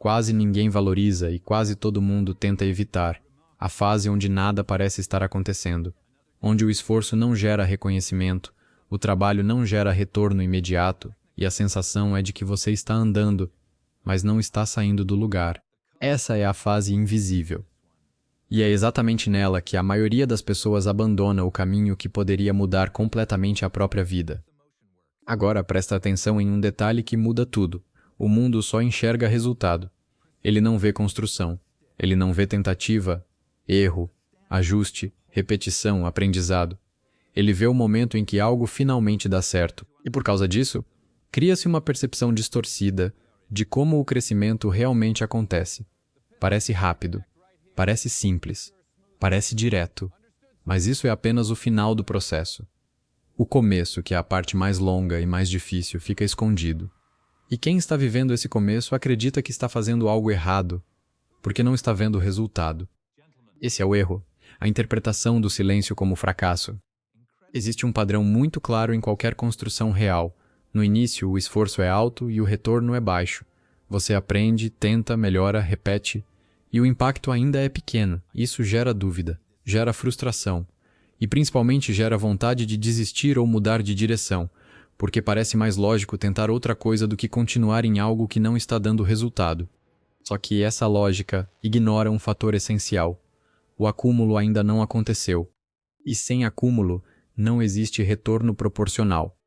quase ninguém valoriza e quase todo mundo tenta evitar, a fase onde nada parece estar acontecendo, onde o esforço não gera reconhecimento, o trabalho não gera retorno imediato e a sensação é de que você está andando, mas não está saindo do lugar. Essa é a fase invisível. E é exatamente nela que a maioria das pessoas abandona o caminho que poderia mudar completamente a própria vida. Agora presta atenção em um detalhe que muda tudo. O mundo só enxerga resultado. Ele não vê construção. Ele não vê tentativa, erro, ajuste, repetição, aprendizado. Ele vê o momento em que algo finalmente dá certo. E por causa disso, cria-se uma percepção distorcida de como o crescimento realmente acontece. Parece rápido, parece simples, parece direto, mas isso é apenas o final do processo. O começo, que é a parte mais longa e mais difícil, fica escondido. E quem está vivendo esse começo acredita que está fazendo algo errado, porque não está vendo o resultado. Esse é o erro, a interpretação do silêncio como fracasso. Existe um padrão muito claro em qualquer construção real. No início, o esforço é alto e o retorno é baixo. Você aprende, tenta, melhora, repete, e o impacto ainda é pequeno. Isso gera dúvida, gera frustração, e principalmente gera vontade de desistir ou mudar de direção, porque parece mais lógico tentar outra coisa do que continuar em algo que não está dando resultado. Só que essa lógica ignora um fator essencial. O acúmulo ainda não aconteceu. E sem acúmulo, não existe retorno proporcional.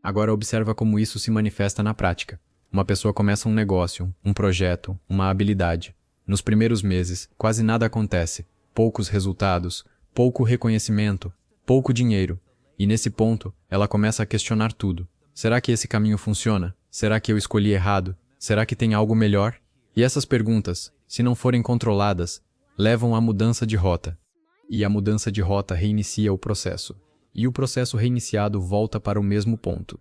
Agora observa como isso se manifesta na prática. Uma pessoa começa um negócio, um projeto, uma habilidade. Nos primeiros meses, quase nada acontece. Poucos resultados, pouco reconhecimento, pouco dinheiro. E nesse ponto, ela começa a questionar tudo. Será que esse caminho funciona? Será que eu escolhi errado? Será que tem algo melhor? E essas perguntas, se não forem controladas, levam à mudança de rota. E a mudança de rota reinicia o processo. E o processo reiniciado volta para o mesmo ponto.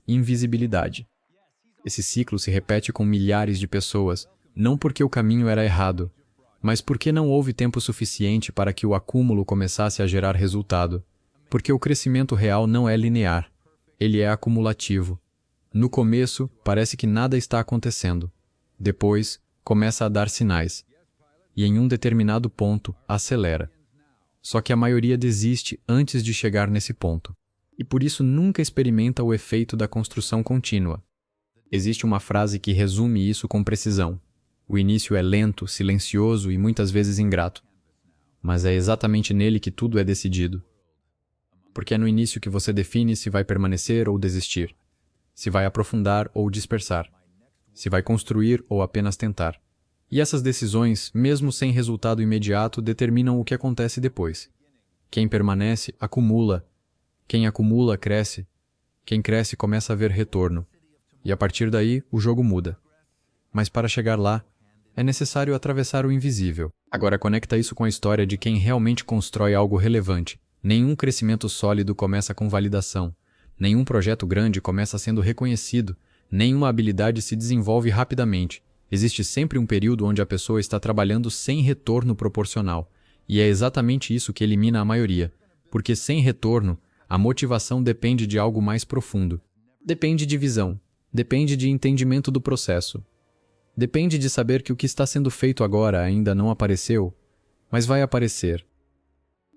Invisibilidade. Esse ciclo se repete com milhares de pessoas, não porque o caminho era errado, mas porque não houve tempo suficiente para que o acúmulo começasse a gerar resultado. Porque o crescimento real não é linear, ele é acumulativo. No começo, parece que nada está acontecendo. Depois, começa a dar sinais. E em um determinado ponto, acelera. Só que a maioria desiste antes de chegar nesse ponto. E por isso nunca experimenta o efeito da construção contínua. Existe uma frase que resume isso com precisão. O início é lento, silencioso e muitas vezes ingrato. Mas é exatamente nele que tudo é decidido. Porque é no início que você define se vai permanecer ou desistir, se vai aprofundar ou dispersar, se vai construir ou apenas tentar. E essas decisões, mesmo sem resultado imediato, determinam o que acontece depois. Quem permanece, acumula. Quem acumula, cresce. Quem cresce, começa a ver retorno. E a partir daí, o jogo muda. Mas para chegar lá, é necessário atravessar o invisível. Agora conecta isso com a história de quem realmente constrói algo relevante. Nenhum crescimento sólido começa com validação. Nenhum projeto grande começa sendo reconhecido. Nenhuma habilidade se desenvolve rapidamente. Existe sempre um período onde a pessoa está trabalhando sem retorno proporcional. E é exatamente isso que elimina a maioria. Porque sem retorno, a motivação depende de algo mais profundo. Depende de visão. Depende de entendimento do processo. Depende de saber que o que está sendo feito agora ainda não apareceu, mas vai aparecer.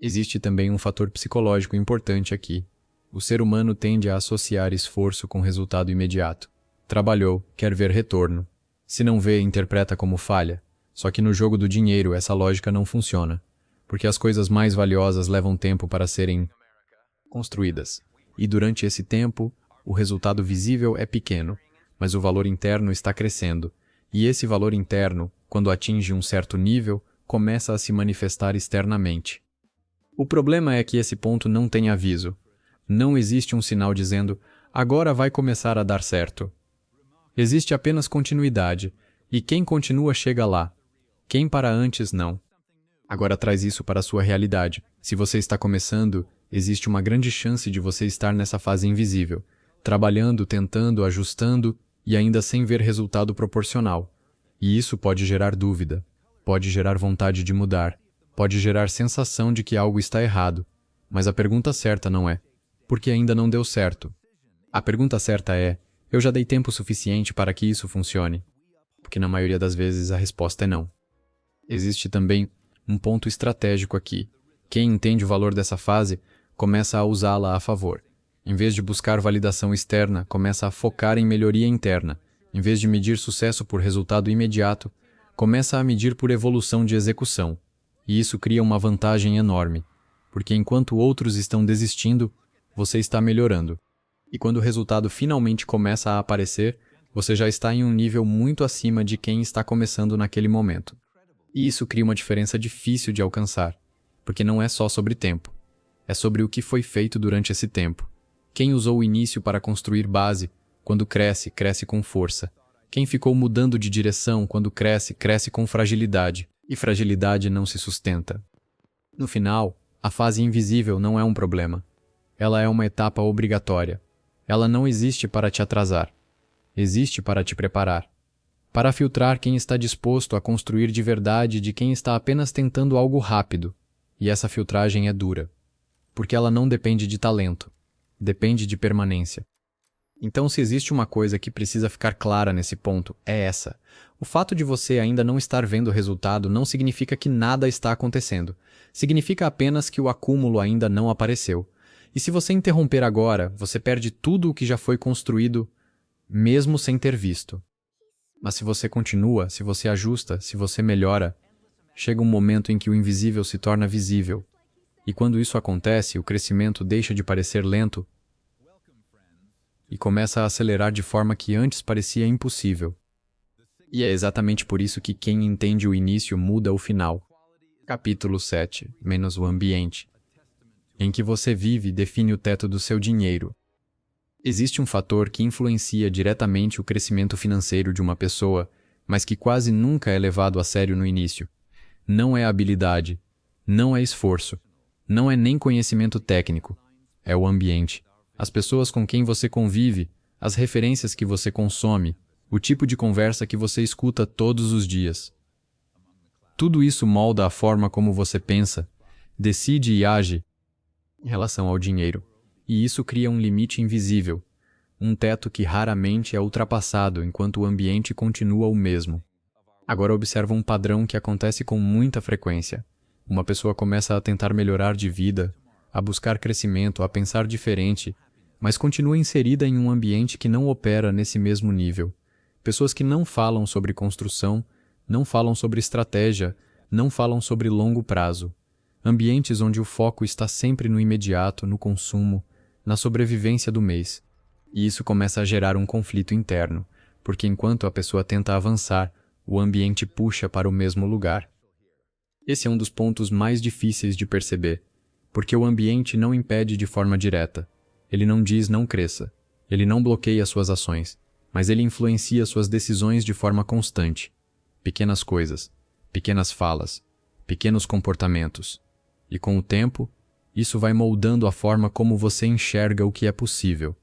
Existe também um fator psicológico importante aqui. O ser humano tende a associar esforço com resultado imediato. Trabalhou, quer ver retorno. Se não vê, interpreta como falha. Só que no jogo do dinheiro essa lógica não funciona, porque as coisas mais valiosas levam tempo para serem construídas. E durante esse tempo, o resultado visível é pequeno, mas o valor interno está crescendo. E esse valor interno, quando atinge um certo nível, começa a se manifestar externamente. O problema é que esse ponto não tem aviso. Não existe um sinal dizendo, agora vai começar a dar certo. Existe apenas continuidade, e quem continua chega lá. Quem para antes, não. Agora traz isso para a sua realidade. Se você está começando, existe uma grande chance de você estar nessa fase invisível, trabalhando, tentando, ajustando, e ainda sem ver resultado proporcional. E isso pode gerar dúvida, pode gerar vontade de mudar, pode gerar sensação de que algo está errado. Mas a pergunta certa não é, por que ainda não deu certo? A pergunta certa é, eu já dei tempo suficiente para que isso funcione? Porque na maioria das vezes a resposta é não. Existe também um ponto estratégico aqui. Quem entende o valor dessa fase começa a usá-la a favor. Em vez de buscar validação externa, começa a focar em melhoria interna. Em vez de medir sucesso por resultado imediato, começa a medir por evolução de execução. E isso cria uma vantagem enorme, porque enquanto outros estão desistindo, você está melhorando. E quando o resultado finalmente começa a aparecer, você já está em um nível muito acima de quem está começando naquele momento. E isso cria uma diferença difícil de alcançar, porque não é só sobre tempo. É sobre o que foi feito durante esse tempo. Quem usou o início para construir base, quando cresce, cresce com força. Quem ficou mudando de direção, quando cresce, cresce com fragilidade. E fragilidade não se sustenta. No final, a fase invisível não é um problema. Ela é uma etapa obrigatória. Ela não existe para te atrasar. Existe para te preparar. Para filtrar quem está disposto a construir de verdade de quem está apenas tentando algo rápido. E essa filtragem é dura. Porque ela não depende de talento. Depende de permanência. Então, se existe uma coisa que precisa ficar clara nesse ponto, é essa. O fato de você ainda não estar vendo o resultado não significa que nada está acontecendo. Significa apenas que o acúmulo ainda não apareceu. E se você interromper agora, você perde tudo o que já foi construído, mesmo sem ter visto. Mas se você continua, se você ajusta, se você melhora, chega um momento em que o invisível se torna visível. E quando isso acontece, o crescimento deixa de parecer lento e começa a acelerar de forma que antes parecia impossível. E é exatamente por isso que quem entende o início muda o final. Capítulo 7, menos o ambiente. Em que você vive define o teto do seu dinheiro. Existe um fator que influencia diretamente o crescimento financeiro de uma pessoa, mas que quase nunca é levado a sério no início. Não é habilidade, não é esforço, não é nem conhecimento técnico. É o ambiente. As pessoas com quem você convive, as referências que você consome, o tipo de conversa que você escuta todos os dias. Tudo isso molda a forma como você pensa, decide e age em relação ao dinheiro. E isso cria um limite invisível, um teto que raramente é ultrapassado enquanto o ambiente continua o mesmo. Agora observa um padrão que acontece com muita frequência. Uma pessoa começa a tentar melhorar de vida, a buscar crescimento, a pensar diferente, mas continua inserida em um ambiente que não opera nesse mesmo nível. Pessoas que não falam sobre construção, não falam sobre estratégia, não falam sobre longo prazo. Ambientes onde o foco está sempre no imediato, no consumo, na sobrevivência do mês. E isso começa a gerar um conflito interno, porque enquanto a pessoa tenta avançar, o ambiente puxa para o mesmo lugar. Esse é um dos pontos mais difíceis de perceber, porque o ambiente não impede de forma direta. Ele não diz não cresça. Ele não bloqueia suas ações, mas ele influencia suas decisões de forma constante. Pequenas coisas, pequenas falas, pequenos comportamentos. E com o tempo, isso vai moldando a forma como você enxerga o que é possível.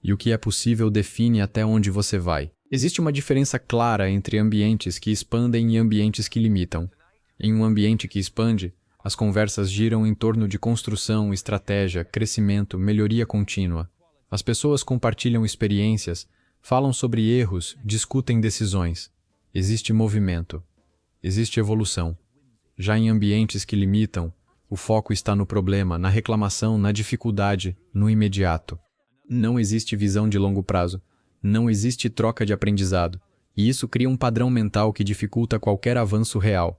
E o que é possível define até onde você vai. Existe uma diferença clara entre ambientes que expandem e ambientes que limitam. Em um ambiente que expande, as conversas giram em torno de construção, estratégia, crescimento, melhoria contínua. As pessoas compartilham experiências, falam sobre erros, discutem decisões. Existe movimento. Existe evolução. Já em ambientes que limitam, o foco está no problema, na reclamação, na dificuldade, no imediato. Não existe visão de longo prazo. Não existe troca de aprendizado. E isso cria um padrão mental que dificulta qualquer avanço real.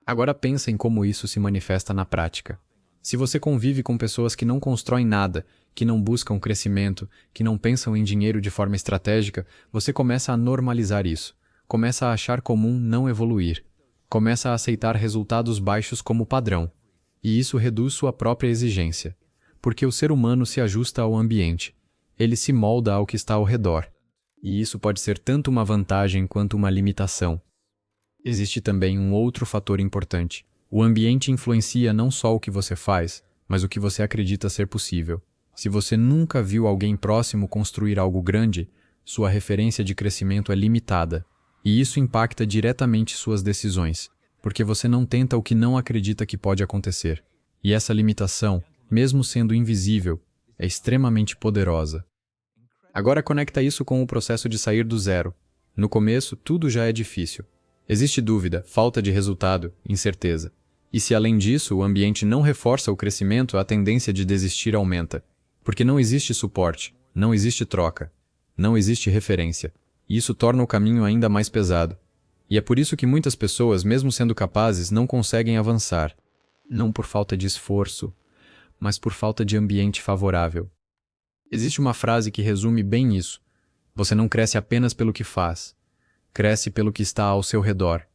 Agora pensa em como isso se manifesta na prática. Se você convive com pessoas que não constroem nada, que não buscam crescimento, que não pensam em dinheiro de forma estratégica, você começa a normalizar isso. Começa a achar comum não evoluir. Começa a aceitar resultados baixos como padrão. E isso reduz sua própria exigência. Porque o ser humano se ajusta ao ambiente. Ele se molda ao que está ao redor. E isso pode ser tanto uma vantagem quanto uma limitação. Existe também um outro fator importante. O ambiente influencia não só o que você faz, mas o que você acredita ser possível. Se você nunca viu alguém próximo construir algo grande, sua referência de crescimento é limitada. E isso impacta diretamente suas decisões, porque você não tenta o que não acredita que pode acontecer. E essa limitação, mesmo sendo invisível, é extremamente poderosa. Agora conecta isso com o processo de sair do zero. No começo, tudo já é difícil. Existe dúvida, falta de resultado, incerteza. E se além disso o ambiente não reforça o crescimento, a tendência de desistir aumenta. Porque não existe suporte, não existe troca, não existe referência. E isso torna o caminho ainda mais pesado. E é por isso que muitas pessoas, mesmo sendo capazes, não conseguem avançar. Não por falta de esforço, mas por falta de ambiente favorável. Existe uma frase que resume bem isso. Você não cresce apenas pelo que faz, cresce pelo que está ao seu redor.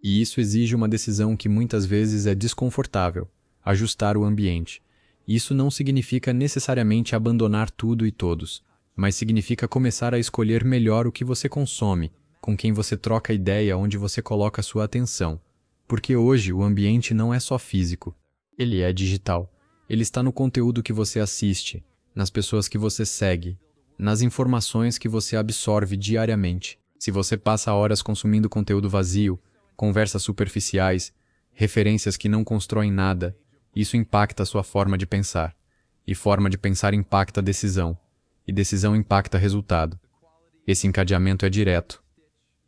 E isso exige uma decisão que muitas vezes é desconfortável, ajustar o ambiente. Isso não significa necessariamente abandonar tudo e todos, mas significa começar a escolher melhor o que você consome, com quem você troca ideia, onde você coloca sua atenção. Porque hoje o ambiente não é só físico, ele é digital. Ele está no conteúdo que você assiste, nas pessoas que você segue, nas informações que você absorve diariamente. Se você passa horas consumindo conteúdo vazio, conversas superficiais, referências que não constroem nada, isso impacta a sua forma de pensar. E forma de pensar impacta a decisão. E decisão impacta resultado. Esse encadeamento é direto.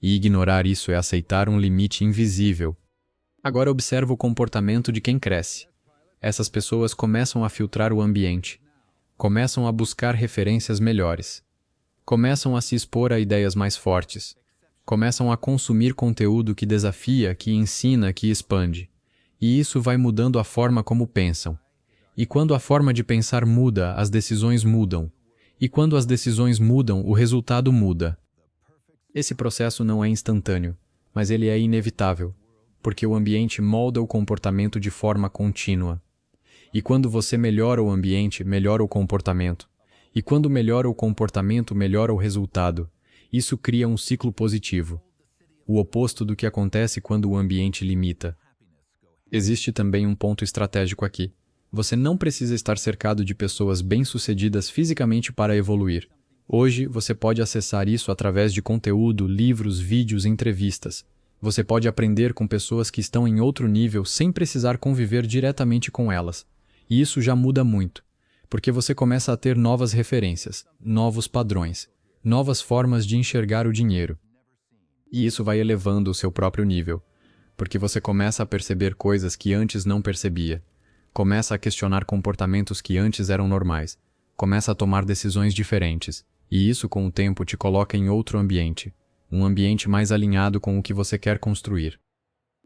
E ignorar isso é aceitar um limite invisível. Agora observa o comportamento de quem cresce. Essas pessoas começam a filtrar o ambiente. Começam a buscar referências melhores. Começam a se expor a ideias mais fortes. Começam a consumir conteúdo que desafia, que ensina, que expande. E isso vai mudando a forma como pensam. E quando a forma de pensar muda, as decisões mudam. E quando as decisões mudam, o resultado muda. Esse processo não é instantâneo, mas ele é inevitável, porque o ambiente molda o comportamento de forma contínua. E quando você melhora o ambiente, melhora o comportamento. E quando melhora o comportamento, melhora o resultado. Isso cria um ciclo positivo. O oposto do que acontece quando o ambiente limita. Existe também um ponto estratégico aqui. Você não precisa estar cercado de pessoas bem-sucedidas fisicamente para evoluir. Hoje, você pode acessar isso através de conteúdo, livros, vídeos, entrevistas. Você pode aprender com pessoas que estão em outro nível sem precisar conviver diretamente com elas. E isso já muda muito, porque você começa a ter novas referências, novos padrões, novas formas de enxergar o dinheiro. E isso vai elevando o seu próprio nível, porque você começa a perceber coisas que antes não percebia. Começa a questionar comportamentos que antes eram normais. Começa a tomar decisões diferentes. E isso, com o tempo, te coloca em outro ambiente. Um ambiente mais alinhado com o que você quer construir.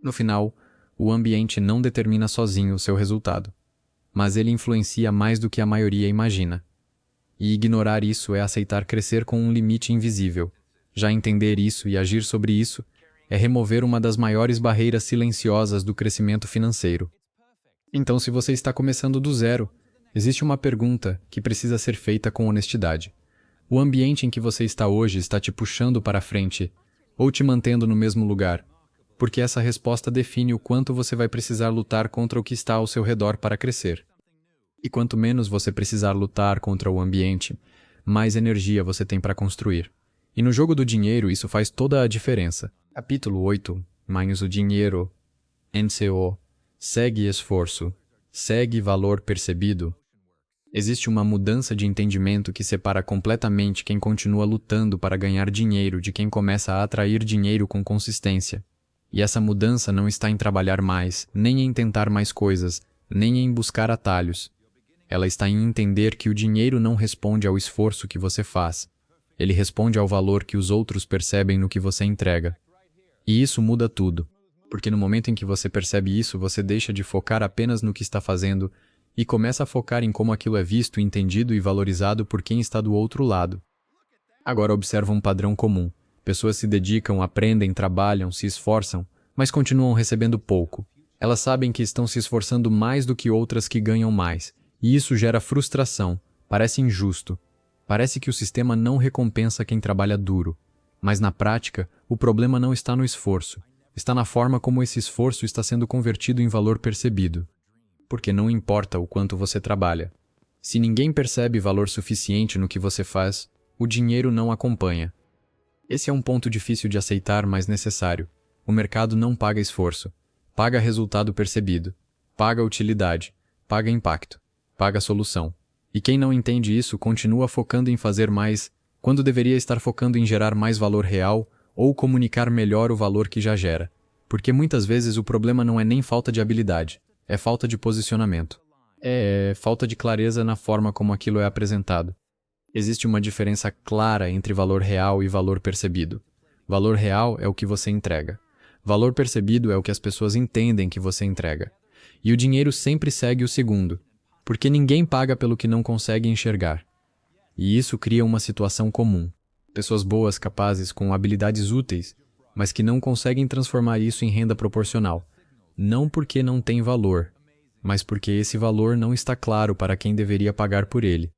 No final, o ambiente não determina sozinho o seu resultado. Mas ele influencia mais do que a maioria imagina. E ignorar isso é aceitar crescer com um limite invisível. Já entender isso e agir sobre isso é remover uma das maiores barreiras silenciosas do crescimento financeiro. Então, se você está começando do zero, existe uma pergunta que precisa ser feita com honestidade. O ambiente em que você está hoje está te puxando para frente ou te mantendo no mesmo lugar? Porque essa resposta define o quanto você vai precisar lutar contra o que está ao seu redor para crescer. E quanto menos você precisar lutar contra o ambiente, mais energia você tem para construir. E no jogo do dinheiro isso faz toda a diferença. Capítulo 8. Mais o dinheiro. NCO. Segue esforço. Segue valor percebido. Existe uma mudança de entendimento que separa completamente quem continua lutando para ganhar dinheiro de quem começa a atrair dinheiro com consistência. E essa mudança não está em trabalhar mais, nem em tentar mais coisas, nem em buscar atalhos. Ela está em entender que o dinheiro não responde ao esforço que você faz. Ele responde ao valor que os outros percebem no que você entrega. E isso muda tudo. Porque no momento em que você percebe isso, você deixa de focar apenas no que está fazendo e começa a focar em como aquilo é visto, entendido e valorizado por quem está do outro lado. Agora observa um padrão comum. Pessoas se dedicam, aprendem, trabalham, se esforçam, mas continuam recebendo pouco. Elas sabem que estão se esforçando mais do que outras que ganham mais. E isso gera frustração. Parece injusto. Parece que o sistema não recompensa quem trabalha duro. Mas na prática, o problema não está no esforço. Está na forma como esse esforço está sendo convertido em valor percebido. Porque não importa o quanto você trabalha. Se ninguém percebe valor suficiente no que você faz, o dinheiro não acompanha. Esse é um ponto difícil de aceitar, mas necessário. O mercado não paga esforço. Paga resultado percebido. Paga utilidade. Paga impacto. Paga solução. E quem não entende isso continua focando em fazer mais, quando deveria estar focando em gerar mais valor real, ou comunicar melhor o valor que já gera. Porque muitas vezes o problema não é nem falta de habilidade, é falta de posicionamento. É falta de clareza na forma como aquilo é apresentado. Existe uma diferença clara entre valor real e valor percebido. Valor real é o que você entrega. Valor percebido é o que as pessoas entendem que você entrega. E o dinheiro sempre segue o segundo, porque ninguém paga pelo que não consegue enxergar. E isso cria uma situação comum. Pessoas boas, capazes, com habilidades úteis, mas que não conseguem transformar isso em renda proporcional. Não porque não tem valor, mas porque esse valor não está claro para quem deveria pagar por ele.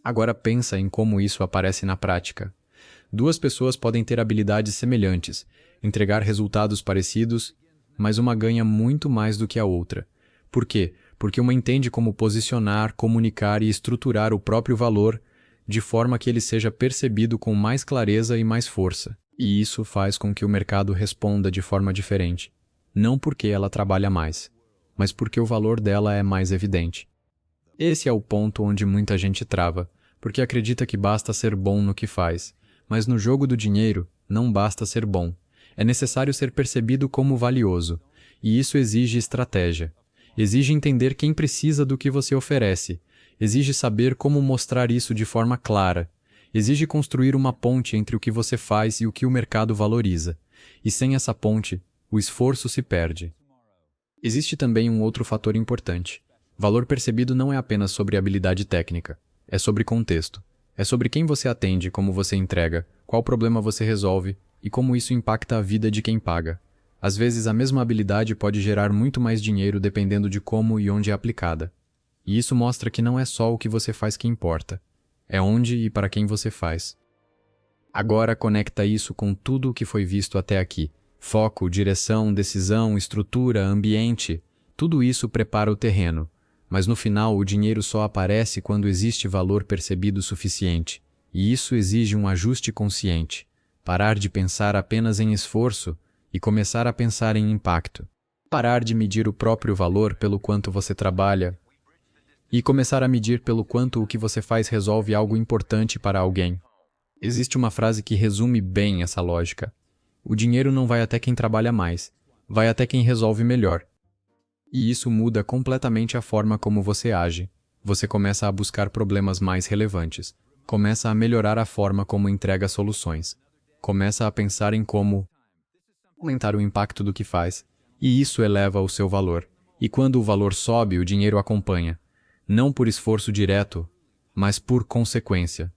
Agora pensa em como isso aparece na prática. Duas pessoas podem ter habilidades semelhantes, entregar resultados parecidos, mas uma ganha muito mais do que a outra. Por quê? Porque uma entende como posicionar, comunicar e estruturar o próprio valor de forma que ele seja percebido com mais clareza e mais força. E isso faz com que o mercado responda de forma diferente. Não porque ela trabalha mais, mas porque o valor dela é mais evidente. Esse é o ponto onde muita gente trava, porque acredita que basta ser bom no que faz. Mas no jogo do dinheiro, não basta ser bom. É necessário ser percebido como valioso. E isso exige estratégia. Exige entender quem precisa do que você oferece. Exige saber como mostrar isso de forma clara. Exige construir uma ponte entre o que você faz e o que o mercado valoriza. E sem essa ponte, o esforço se perde. Existe também um outro fator importante. Valor percebido não é apenas sobre habilidade técnica. É sobre contexto. É sobre quem você atende, como você entrega, qual problema você resolve e como isso impacta a vida de quem paga. Às vezes, a mesma habilidade pode gerar muito mais dinheiro dependendo de como e onde é aplicada. E isso mostra que não é só o que você faz que importa. É onde e para quem você faz. Agora conecta isso com tudo o que foi visto até aqui. Foco, direção, decisão, estrutura, ambiente. Tudo isso prepara o terreno. Mas no final, o dinheiro só aparece quando existe valor percebido suficiente. E isso exige um ajuste consciente. Parar de pensar apenas em esforço e começar a pensar em impacto. Parar de medir o próprio valor pelo quanto você trabalha e começar a medir pelo quanto o que você faz resolve algo importante para alguém. Existe uma frase que resume bem essa lógica. O dinheiro não vai até quem trabalha mais, vai até quem resolve melhor. E isso muda completamente a forma como você age. Você começa a buscar problemas mais relevantes. Começa a melhorar a forma como entrega soluções. Começa a pensar em como aumentar o impacto do que faz. E isso eleva o seu valor. E quando o valor sobe, o dinheiro acompanha. Não por esforço direto, mas por consequência.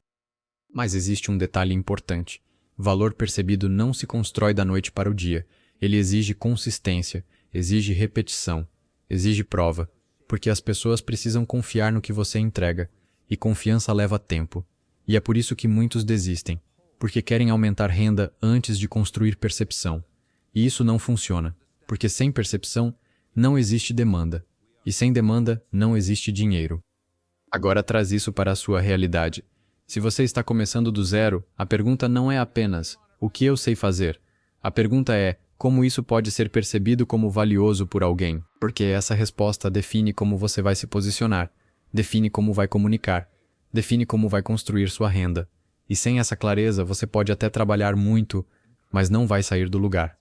Mas existe um detalhe importante. Valor percebido não se constrói da noite para o dia. Ele exige consistência, exige repetição, exige prova, porque as pessoas precisam confiar no que você entrega, e confiança leva tempo. E é por isso que muitos desistem, porque querem aumentar renda antes de construir percepção. E isso não funciona, porque sem percepção não existe demanda, e sem demanda não existe dinheiro. Agora traz isso para a sua realidade. Se você está começando do zero, a pergunta não é apenas o que eu sei fazer. A pergunta é como isso pode ser percebido como valioso por alguém, porque essa resposta define como você vai se posicionar, define como vai comunicar, define como vai construir sua renda. E sem essa clareza, você pode até trabalhar muito, mas não vai sair do lugar.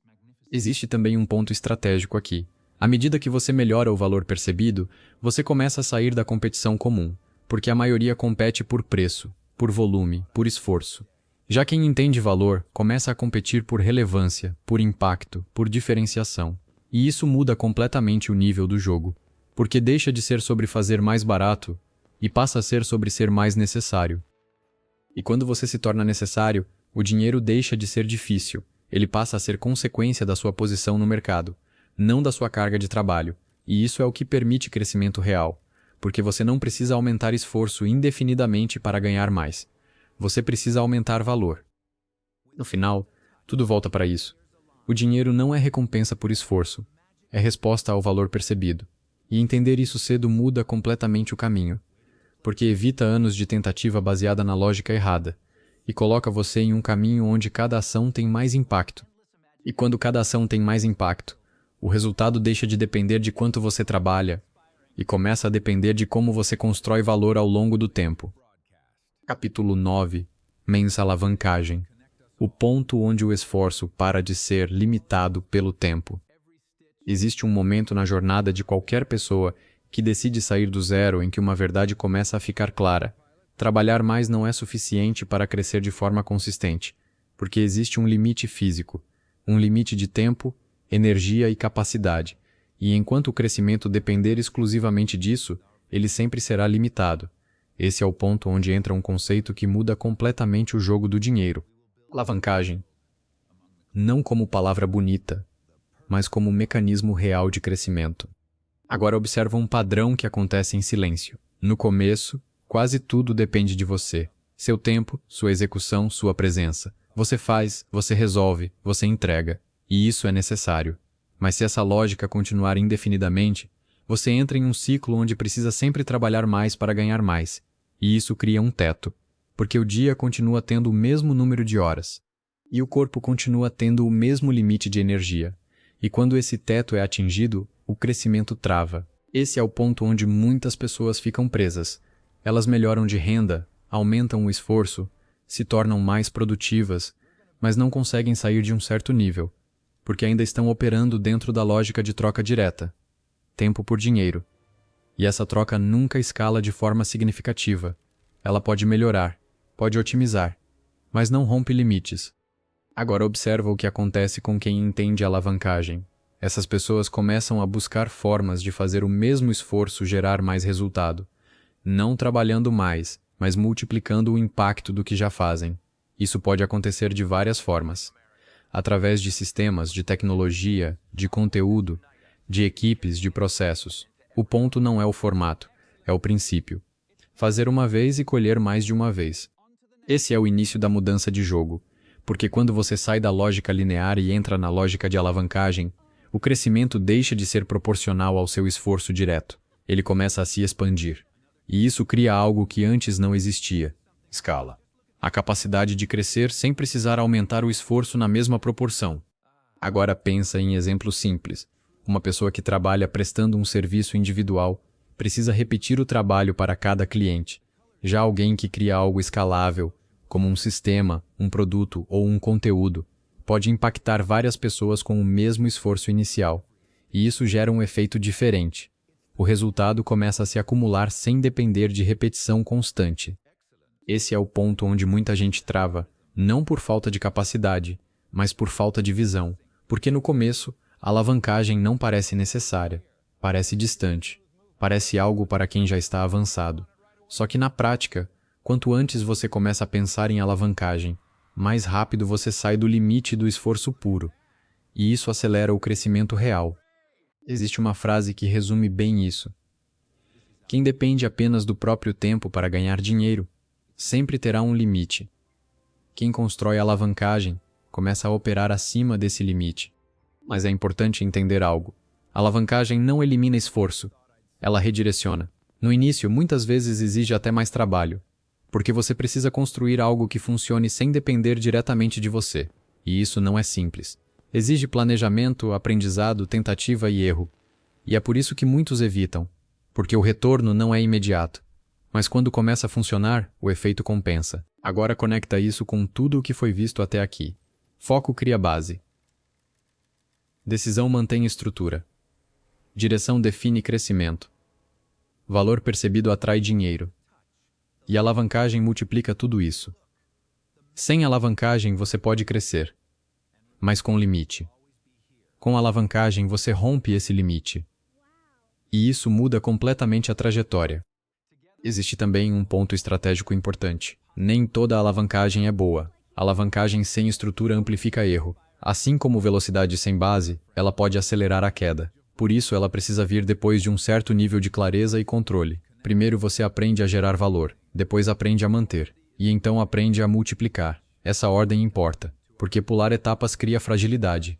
Existe também um ponto estratégico aqui. À medida que você melhora o valor percebido, você começa a sair da competição comum, porque a maioria compete por preço, por volume, por esforço. Já quem entende valor começa a competir por relevância, por impacto, por diferenciação. E isso muda completamente o nível do jogo, porque deixa de ser sobre fazer mais barato e passa a ser sobre ser mais necessário. E quando você se torna necessário, o dinheiro deixa de ser difícil, ele passa a ser consequência da sua posição no mercado, não da sua carga de trabalho. E isso é o que permite crescimento real, porque você não precisa aumentar esforço indefinidamente para ganhar mais. Você precisa aumentar valor. No final, tudo volta para isso. O dinheiro não é recompensa por esforço, é resposta ao valor percebido. E entender isso cedo muda completamente o caminho, porque evita anos de tentativa baseada na lógica errada, e coloca você em um caminho onde cada ação tem mais impacto. E quando cada ação tem mais impacto, o resultado deixa de depender de quanto você trabalha e começa a depender de como você constrói valor ao longo do tempo. Capítulo 9. Mensa alavancagem. o ponto onde o esforço para de ser limitado pelo tempo. Existe um momento na jornada de qualquer pessoa que decide sair do zero em que uma verdade começa a ficar clara. Trabalhar mais não é suficiente para crescer de forma consistente, porque existe um limite físico, um limite de tempo, energia e capacidade, e enquanto o crescimento depender exclusivamente disso, ele sempre será limitado. Esse é o ponto onde entra um conceito que muda completamente o jogo do dinheiro. Alavancagem. Não como palavra bonita, mas como mecanismo real de crescimento. Agora observa um padrão que acontece em silêncio. No começo, quase tudo depende de você. Seu tempo, sua execução, sua presença. Você faz, você resolve, você entrega. E isso é necessário. Mas se essa lógica continuar indefinidamente, você entra em um ciclo onde precisa sempre trabalhar mais para ganhar mais. E isso cria um teto, porque o dia continua tendo o mesmo número de horas. E o corpo continua tendo o mesmo limite de energia. E quando esse teto é atingido, o crescimento trava. Esse é o ponto onde muitas pessoas ficam presas. Elas melhoram de renda, aumentam o esforço, se tornam mais produtivas, mas não conseguem sair de um certo nível, porque ainda estão operando dentro da lógica de troca direta. Tempo por dinheiro. E essa troca nunca escala de forma significativa. Ela pode melhorar, pode otimizar, mas não rompe limites. Agora observa o que acontece com quem entende a alavancagem. Essas pessoas começam a buscar formas de fazer o mesmo esforço gerar mais resultado, não trabalhando mais, mas multiplicando o impacto do que já fazem. Isso pode acontecer de várias formas. Através de sistemas, de tecnologia, de conteúdo, de equipes, de processos. O ponto não é o formato, é o princípio. Fazer uma vez e colher mais de uma vez. Esse é o início da mudança de jogo, porque quando você sai da lógica linear e entra na lógica de alavancagem, o crescimento deixa de ser proporcional ao seu esforço direto. Ele começa a se expandir. E isso cria algo que antes não existia: escala. A capacidade de crescer sem precisar aumentar o esforço na mesma proporção. Agora pensa em exemplos simples. Uma pessoa que trabalha prestando um serviço individual precisa repetir o trabalho para cada cliente. Já alguém que cria algo escalável, como um sistema, um produto ou um conteúdo, pode impactar várias pessoas com o mesmo esforço inicial. E isso gera um efeito diferente. O resultado começa a se acumular sem depender de repetição constante. Esse é o ponto onde muita gente trava, não por falta de capacidade, mas por falta de visão, porque no começo, a alavancagem não parece necessária, parece distante, parece algo para quem já está avançado. Só que na prática, quanto antes você começa a pensar em alavancagem, mais rápido você sai do limite do esforço puro, e isso acelera o crescimento real. Existe uma frase que resume bem isso. Quem depende apenas do próprio tempo para ganhar dinheiro, sempre terá um limite. Quem constrói alavancagem, começa a operar acima desse limite. Mas é importante entender algo. A alavancagem não elimina esforço, ela redireciona. No início, muitas vezes exige até mais trabalho, porque você precisa construir algo que funcione sem depender diretamente de você. E isso não é simples. Exige planejamento, aprendizado, tentativa e erro. E é por isso que muitos evitam, porque o retorno não é imediato. Mas quando começa a funcionar, o efeito compensa. Agora conecta isso com tudo o que foi visto até aqui. Foco cria base. Decisão mantém estrutura. Direção define crescimento. Valor percebido atrai dinheiro. E alavancagem multiplica tudo isso. Sem alavancagem você pode crescer, mas com limite. Com alavancagem você rompe esse limite. E isso muda completamente a trajetória. Existe também um ponto estratégico importante. Nem toda alavancagem é boa. Alavancagem sem estrutura amplifica erro. Assim como velocidade sem base, ela pode acelerar a queda. Por isso, ela precisa vir depois de um certo nível de clareza e controle. Primeiro você aprende a gerar valor, depois aprende a manter, e então aprende a multiplicar. Essa ordem importa, porque pular etapas cria fragilidade.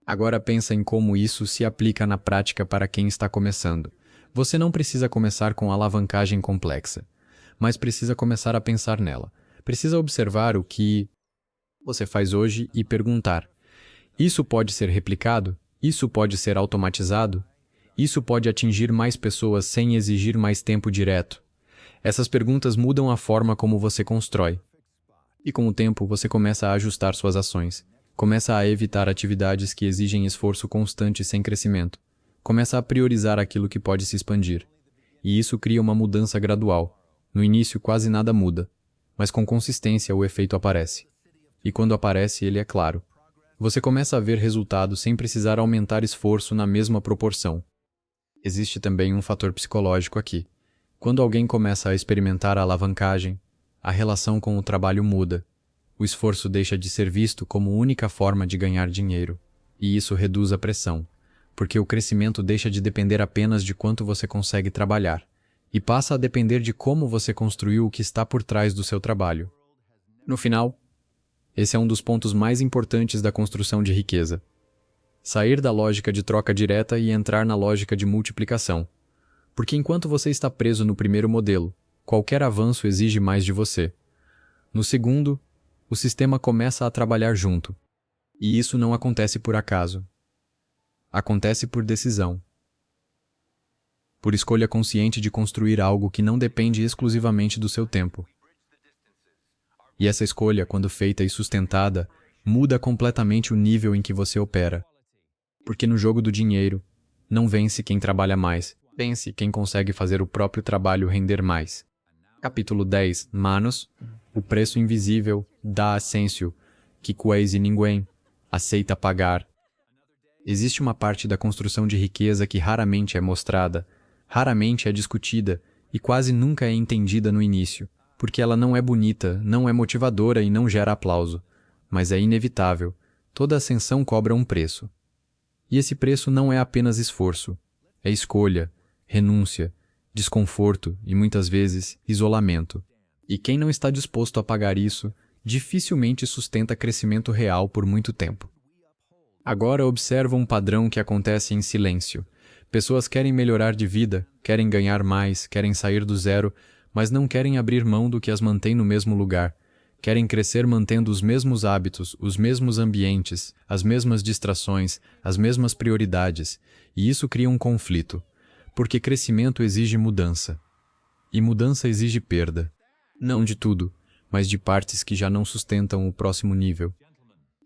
Agora pensa em como isso se aplica na prática para quem está começando. Você não precisa começar com alavancagem complexa, mas precisa começar a pensar nela. Precisa observar o que você faz hoje e perguntar: isso pode ser replicado? Isso pode ser automatizado? Isso pode atingir mais pessoas sem exigir mais tempo direto? Essas perguntas mudam a forma como você constrói. E com o tempo, você começa a ajustar suas ações. Começa a evitar atividades que exigem esforço constante sem crescimento. Começa a priorizar aquilo que pode se expandir. E isso cria uma mudança gradual. No início, quase nada muda, mas com consistência o efeito aparece. E quando aparece, ele é claro. Você começa a ver resultados sem precisar aumentar esforço na mesma proporção. Existe também um fator psicológico aqui. Quando alguém começa a experimentar a alavancagem, a relação com o trabalho muda. O esforço deixa de ser visto como única forma de ganhar dinheiro. E isso reduz a pressão, porque o crescimento deixa de depender apenas de quanto você consegue trabalhar, e passa a depender de como você construiu o que está por trás do seu trabalho. No final, esse é um dos pontos mais importantes da construção de riqueza. Sair da lógica de troca direta e entrar na lógica de multiplicação. Porque enquanto você está preso no primeiro modelo, qualquer avanço exige mais de você. No segundo, o sistema começa a trabalhar junto. E isso não acontece por acaso. Acontece por decisão. Por escolha consciente de construir algo que não depende exclusivamente do seu tempo. E essa escolha, quando feita e sustentada, muda completamente o nível em que você opera. Porque no jogo do dinheiro, não vence quem trabalha mais, vence quem consegue fazer o próprio trabalho render mais. Capítulo 10. Manos, o preço invisível da ascensio, que quasi ninguém aceita pagar. Existe uma parte da construção de riqueza que raramente é mostrada, raramente é discutida e quase nunca é entendida no início, porque ela não é bonita, não é motivadora e não gera aplauso. Mas é inevitável. Toda ascensão cobra um preço. E esse preço não é apenas esforço. É escolha, renúncia, desconforto e, muitas vezes, isolamento. E quem não está disposto a pagar isso, dificilmente sustenta crescimento real por muito tempo. Agora observa um padrão que acontece em silêncio. Pessoas querem melhorar de vida, querem ganhar mais, querem sair do zero, mas não querem abrir mão do que as mantém no mesmo lugar. Querem crescer mantendo os mesmos hábitos, os mesmos ambientes, as mesmas distrações, as mesmas prioridades, e isso cria um conflito, porque crescimento exige mudança. E mudança exige perda. Não de tudo, mas de partes que já não sustentam o próximo nível.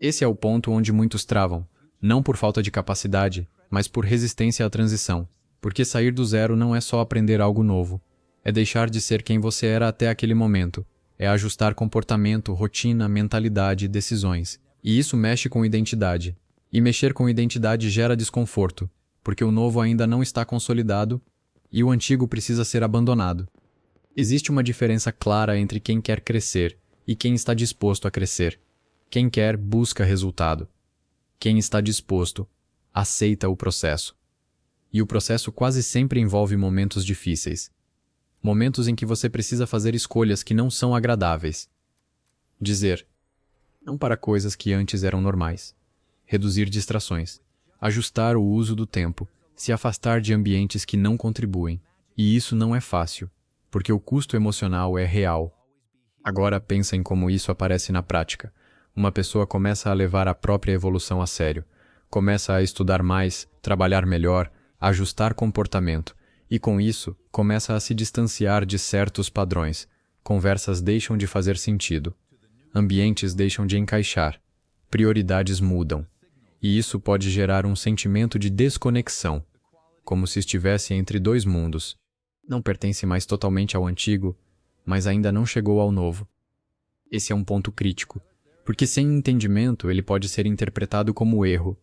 Esse é o ponto onde muitos travam, não por falta de capacidade, mas por resistência à transição, porque sair do zero não é só aprender algo novo. É deixar de ser quem você era até aquele momento. É ajustar comportamento, rotina, mentalidade e decisões. E isso mexe com identidade. E mexer com identidade gera desconforto, porque o novo ainda não está consolidado e o antigo precisa ser abandonado. Existe uma diferença clara entre quem quer crescer e quem está disposto a crescer. Quem quer, busca resultado. Quem está disposto, aceita o processo. E o processo quase sempre envolve momentos difíceis. Momentos em que você precisa fazer escolhas que não são agradáveis. Dizer não para coisas que antes eram normais. Reduzir distrações. Ajustar o uso do tempo. Se afastar de ambientes que não contribuem. E isso não é fácil, porque o custo emocional é real. Agora pensa em como isso aparece na prática. Uma pessoa começa a levar a própria evolução a sério. Começa a estudar mais, trabalhar melhor, ajustar comportamento. E com isso, começa a se distanciar de certos padrões. Conversas deixam de fazer sentido. Ambientes deixam de encaixar. Prioridades mudam. E isso pode gerar um sentimento de desconexão, como se estivesse entre dois mundos. Não pertence mais totalmente ao antigo, mas ainda não chegou ao novo. Esse é um ponto crítico, porque sem entendimento ele pode ser interpretado como erro,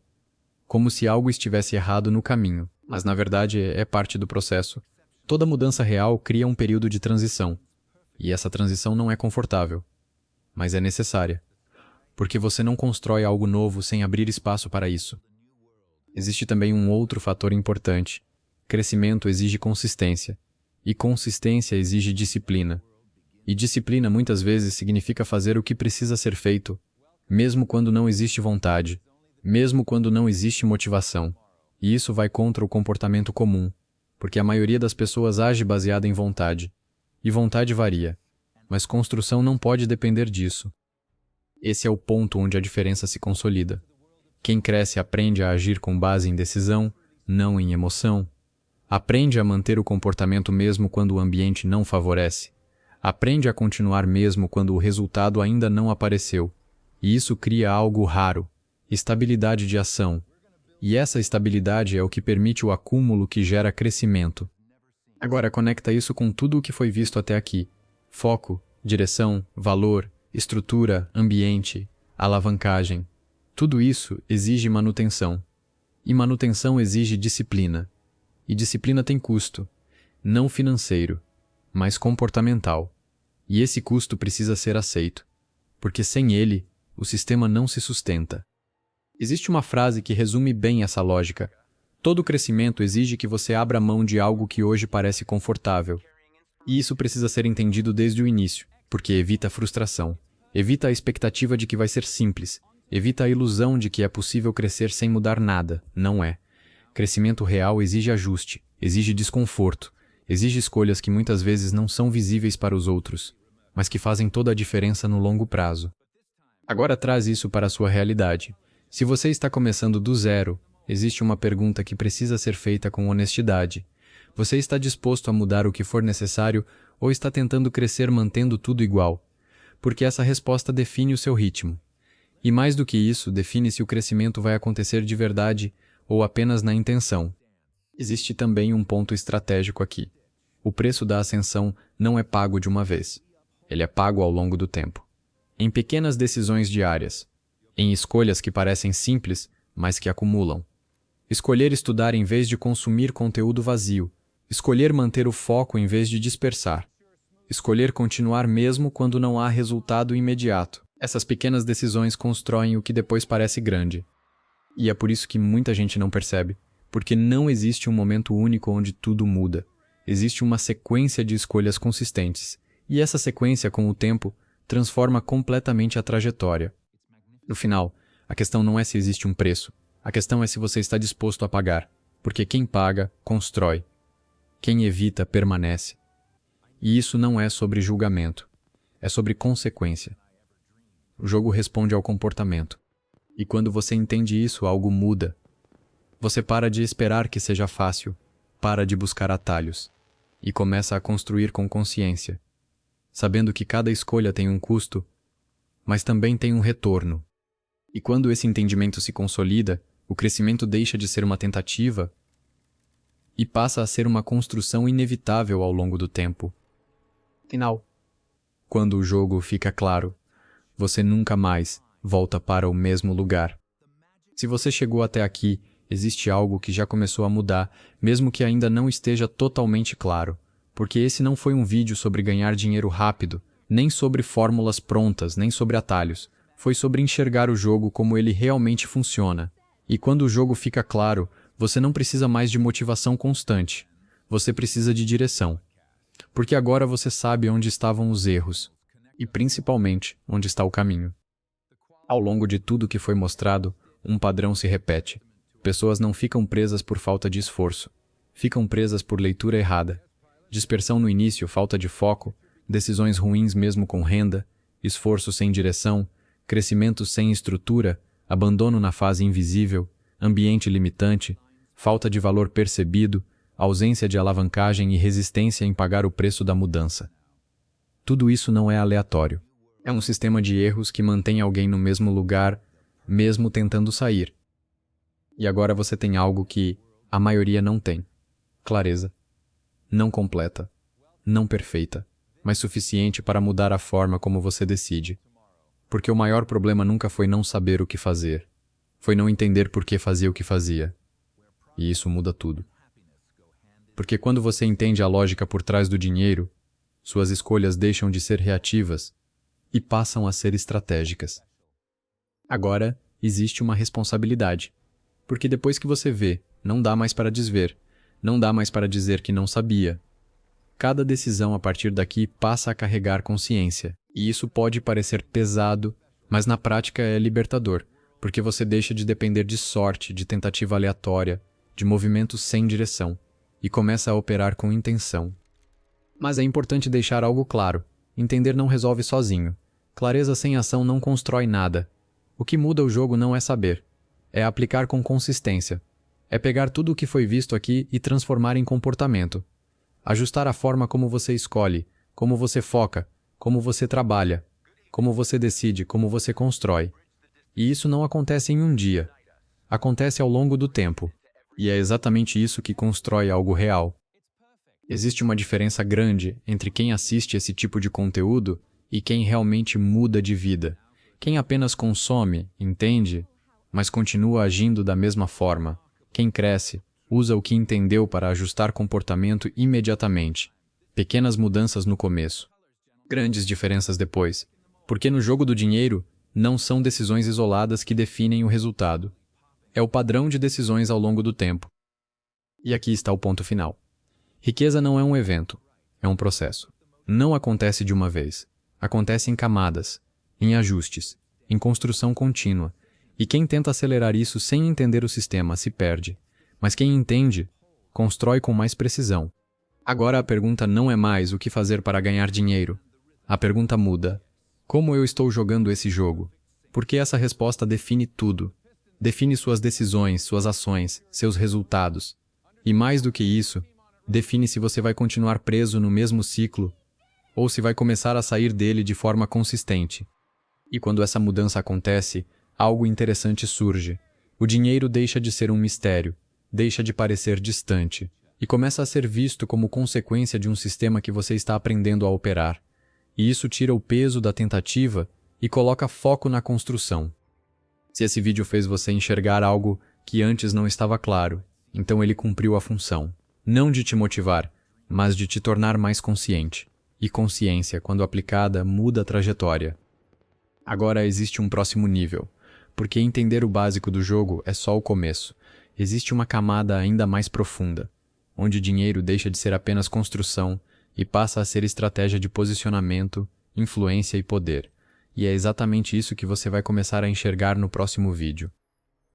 como se algo estivesse errado no caminho. Mas, na verdade, é parte do processo. Toda mudança real cria um período de transição. E essa transição não é confortável, mas é necessária. Porque você não constrói algo novo sem abrir espaço para isso. Existe também um outro fator importante. Crescimento exige consistência. E consistência exige disciplina. E disciplina muitas vezes significa fazer o que precisa ser feito, mesmo quando não existe vontade, mesmo quando não existe motivação. E isso vai contra o comportamento comum, porque a maioria das pessoas age baseada em vontade. E vontade varia, mas construção não pode depender disso. Esse é o ponto onde a diferença se consolida. Quem cresce aprende a agir com base em decisão, não em emoção. Aprende a manter o comportamento mesmo quando o ambiente não favorece. Aprende a continuar mesmo quando o resultado ainda não apareceu. E isso cria algo raro, estabilidade de ação. E essa estabilidade é o que permite o acúmulo que gera crescimento. Agora conecta isso com tudo o que foi visto até aqui. Foco, direção, valor, estrutura, ambiente, alavancagem. Tudo isso exige manutenção. E manutenção exige disciplina. E disciplina tem custo, não financeiro, mas comportamental. E esse custo precisa ser aceito, porque sem ele, o sistema não se sustenta. Existe uma frase que resume bem essa lógica. Todo crescimento exige que você abra mão de algo que hoje parece confortável. E isso precisa ser entendido desde o início, porque evita a frustração, evita a expectativa de que vai ser simples, evita a ilusão de que é possível crescer sem mudar nada. Não é. Crescimento real exige ajuste, exige desconforto, exige escolhas que muitas vezes não são visíveis para os outros, mas que fazem toda a diferença no longo prazo. Agora traz isso para a sua realidade. Se você está começando do zero, existe uma pergunta que precisa ser feita com honestidade. Você está disposto a mudar o que for necessário ou está tentando crescer mantendo tudo igual? Porque essa resposta define o seu ritmo. E mais do que isso, define se o crescimento vai acontecer de verdade ou apenas na intenção. Existe também um ponto estratégico aqui. O preço da ascensão não é pago de uma vez. Ele é pago ao longo do tempo. Em pequenas decisões diárias. Em escolhas que parecem simples, mas que acumulam. Escolher estudar em vez de consumir conteúdo vazio. Escolher manter o foco em vez de dispersar. Escolher continuar mesmo quando não há resultado imediato. Essas pequenas decisões constroem o que depois parece grande. E é por isso que muita gente não percebe, porque não existe um momento único onde tudo muda. Existe uma sequência de escolhas consistentes, e essa sequência, com o tempo, transforma completamente a trajetória. No final, a questão não é se existe um preço, a questão é se você está disposto a pagar, porque quem paga, constrói. Quem evita, permanece. E isso não é sobre julgamento, é sobre consequência. O jogo responde ao comportamento. E quando você entende isso, algo muda. Você para de esperar que seja fácil, para de buscar atalhos, e começa a construir com consciência, sabendo que cada escolha tem um custo, mas também tem um retorno. E quando esse entendimento se consolida, o crescimento deixa de ser uma tentativa e passa a ser uma construção inevitável ao longo do tempo. Final. Quando o jogo fica claro, você nunca mais volta para o mesmo lugar. Se você chegou até aqui, existe algo que já começou a mudar, mesmo que ainda não esteja totalmente claro, porque esse não foi um vídeo sobre ganhar dinheiro rápido, nem sobre fórmulas prontas, nem sobre atalhos. Foi sobre enxergar o jogo como ele realmente funciona. E quando o jogo fica claro, você não precisa mais de motivação constante. Você precisa de direção. Porque agora você sabe onde estavam os erros. E principalmente, onde está o caminho. Ao longo de tudo que foi mostrado, um padrão se repete. Pessoas não ficam presas por falta de esforço. Ficam presas por leitura errada. Dispersão no início, falta de foco, decisões ruins mesmo com renda, esforço sem direção, crescimento sem estrutura, abandono na fase invisível, ambiente limitante, falta de valor percebido, ausência de alavancagem e resistência em pagar o preço da mudança. Tudo isso não é aleatório. É um sistema de erros que mantém alguém no mesmo lugar, mesmo tentando sair. E agora você tem algo que a maioria não tem. Clareza. Não completa. Não perfeita. Mas suficiente para mudar a forma como você decide. Porque o maior problema nunca foi não saber o que fazer. Foi não entender por que fazia o que fazia. E isso muda tudo. Porque quando você entende a lógica por trás do dinheiro, suas escolhas deixam de ser reativas e passam a ser estratégicas. Agora, existe uma responsabilidade. Porque depois que você vê, não dá mais para desver, não dá mais para dizer que não sabia. Cada decisão a partir daqui passa a carregar consciência. E isso pode parecer pesado, mas na prática é libertador, porque você deixa de depender de sorte, de tentativa aleatória, de movimentos sem direção, e começa a operar com intenção. Mas é importante deixar algo claro. Entender não resolve sozinho. Clareza sem ação não constrói nada. O que muda o jogo não é saber. É aplicar com consistência. É pegar tudo o que foi visto aqui e transformar em comportamento. Ajustar a forma como você escolhe, como você foca, como você trabalha, como você decide, como você constrói. E isso não acontece em um dia. Acontece ao longo do tempo. E é exatamente isso que constrói algo real. Existe uma diferença grande entre quem assiste esse tipo de conteúdo e quem realmente muda de vida. Quem apenas consome, entende, mas continua agindo da mesma forma. Quem cresce, usa o que entendeu para ajustar comportamento imediatamente. Pequenas mudanças no começo. Grandes diferenças depois. Porque no jogo do dinheiro, não são decisões isoladas que definem o resultado. É o padrão de decisões ao longo do tempo. E aqui está o ponto final. Riqueza não é um evento, é um processo. Não acontece de uma vez. Acontece em camadas, em ajustes, em construção contínua. E quem tenta acelerar isso sem entender o sistema se perde. Mas quem entende, constrói com mais precisão. Agora a pergunta não é mais o que fazer para ganhar dinheiro. A pergunta muda. Como eu estou jogando esse jogo? Porque essa resposta define tudo. Define suas decisões, suas ações, seus resultados. E mais do que isso, define se você vai continuar preso no mesmo ciclo ou se vai começar a sair dele de forma consistente. E quando essa mudança acontece, algo interessante surge. O dinheiro deixa de ser um mistério, deixa de parecer distante e começa a ser visto como consequência de um sistema que você está aprendendo a operar. E isso tira o peso da tentativa e coloca foco na construção. Se esse vídeo fez você enxergar algo que antes não estava claro, então ele cumpriu a função. Não de te motivar, mas de te tornar mais consciente. E consciência, quando aplicada, muda a trajetória. Agora existe um próximo nível, porque entender o básico do jogo é só o começo. Existe uma camada ainda mais profunda, onde o dinheiro deixa de ser apenas construção e passa a ser estratégia de posicionamento, influência e poder. E é exatamente isso que você vai começar a enxergar no próximo vídeo.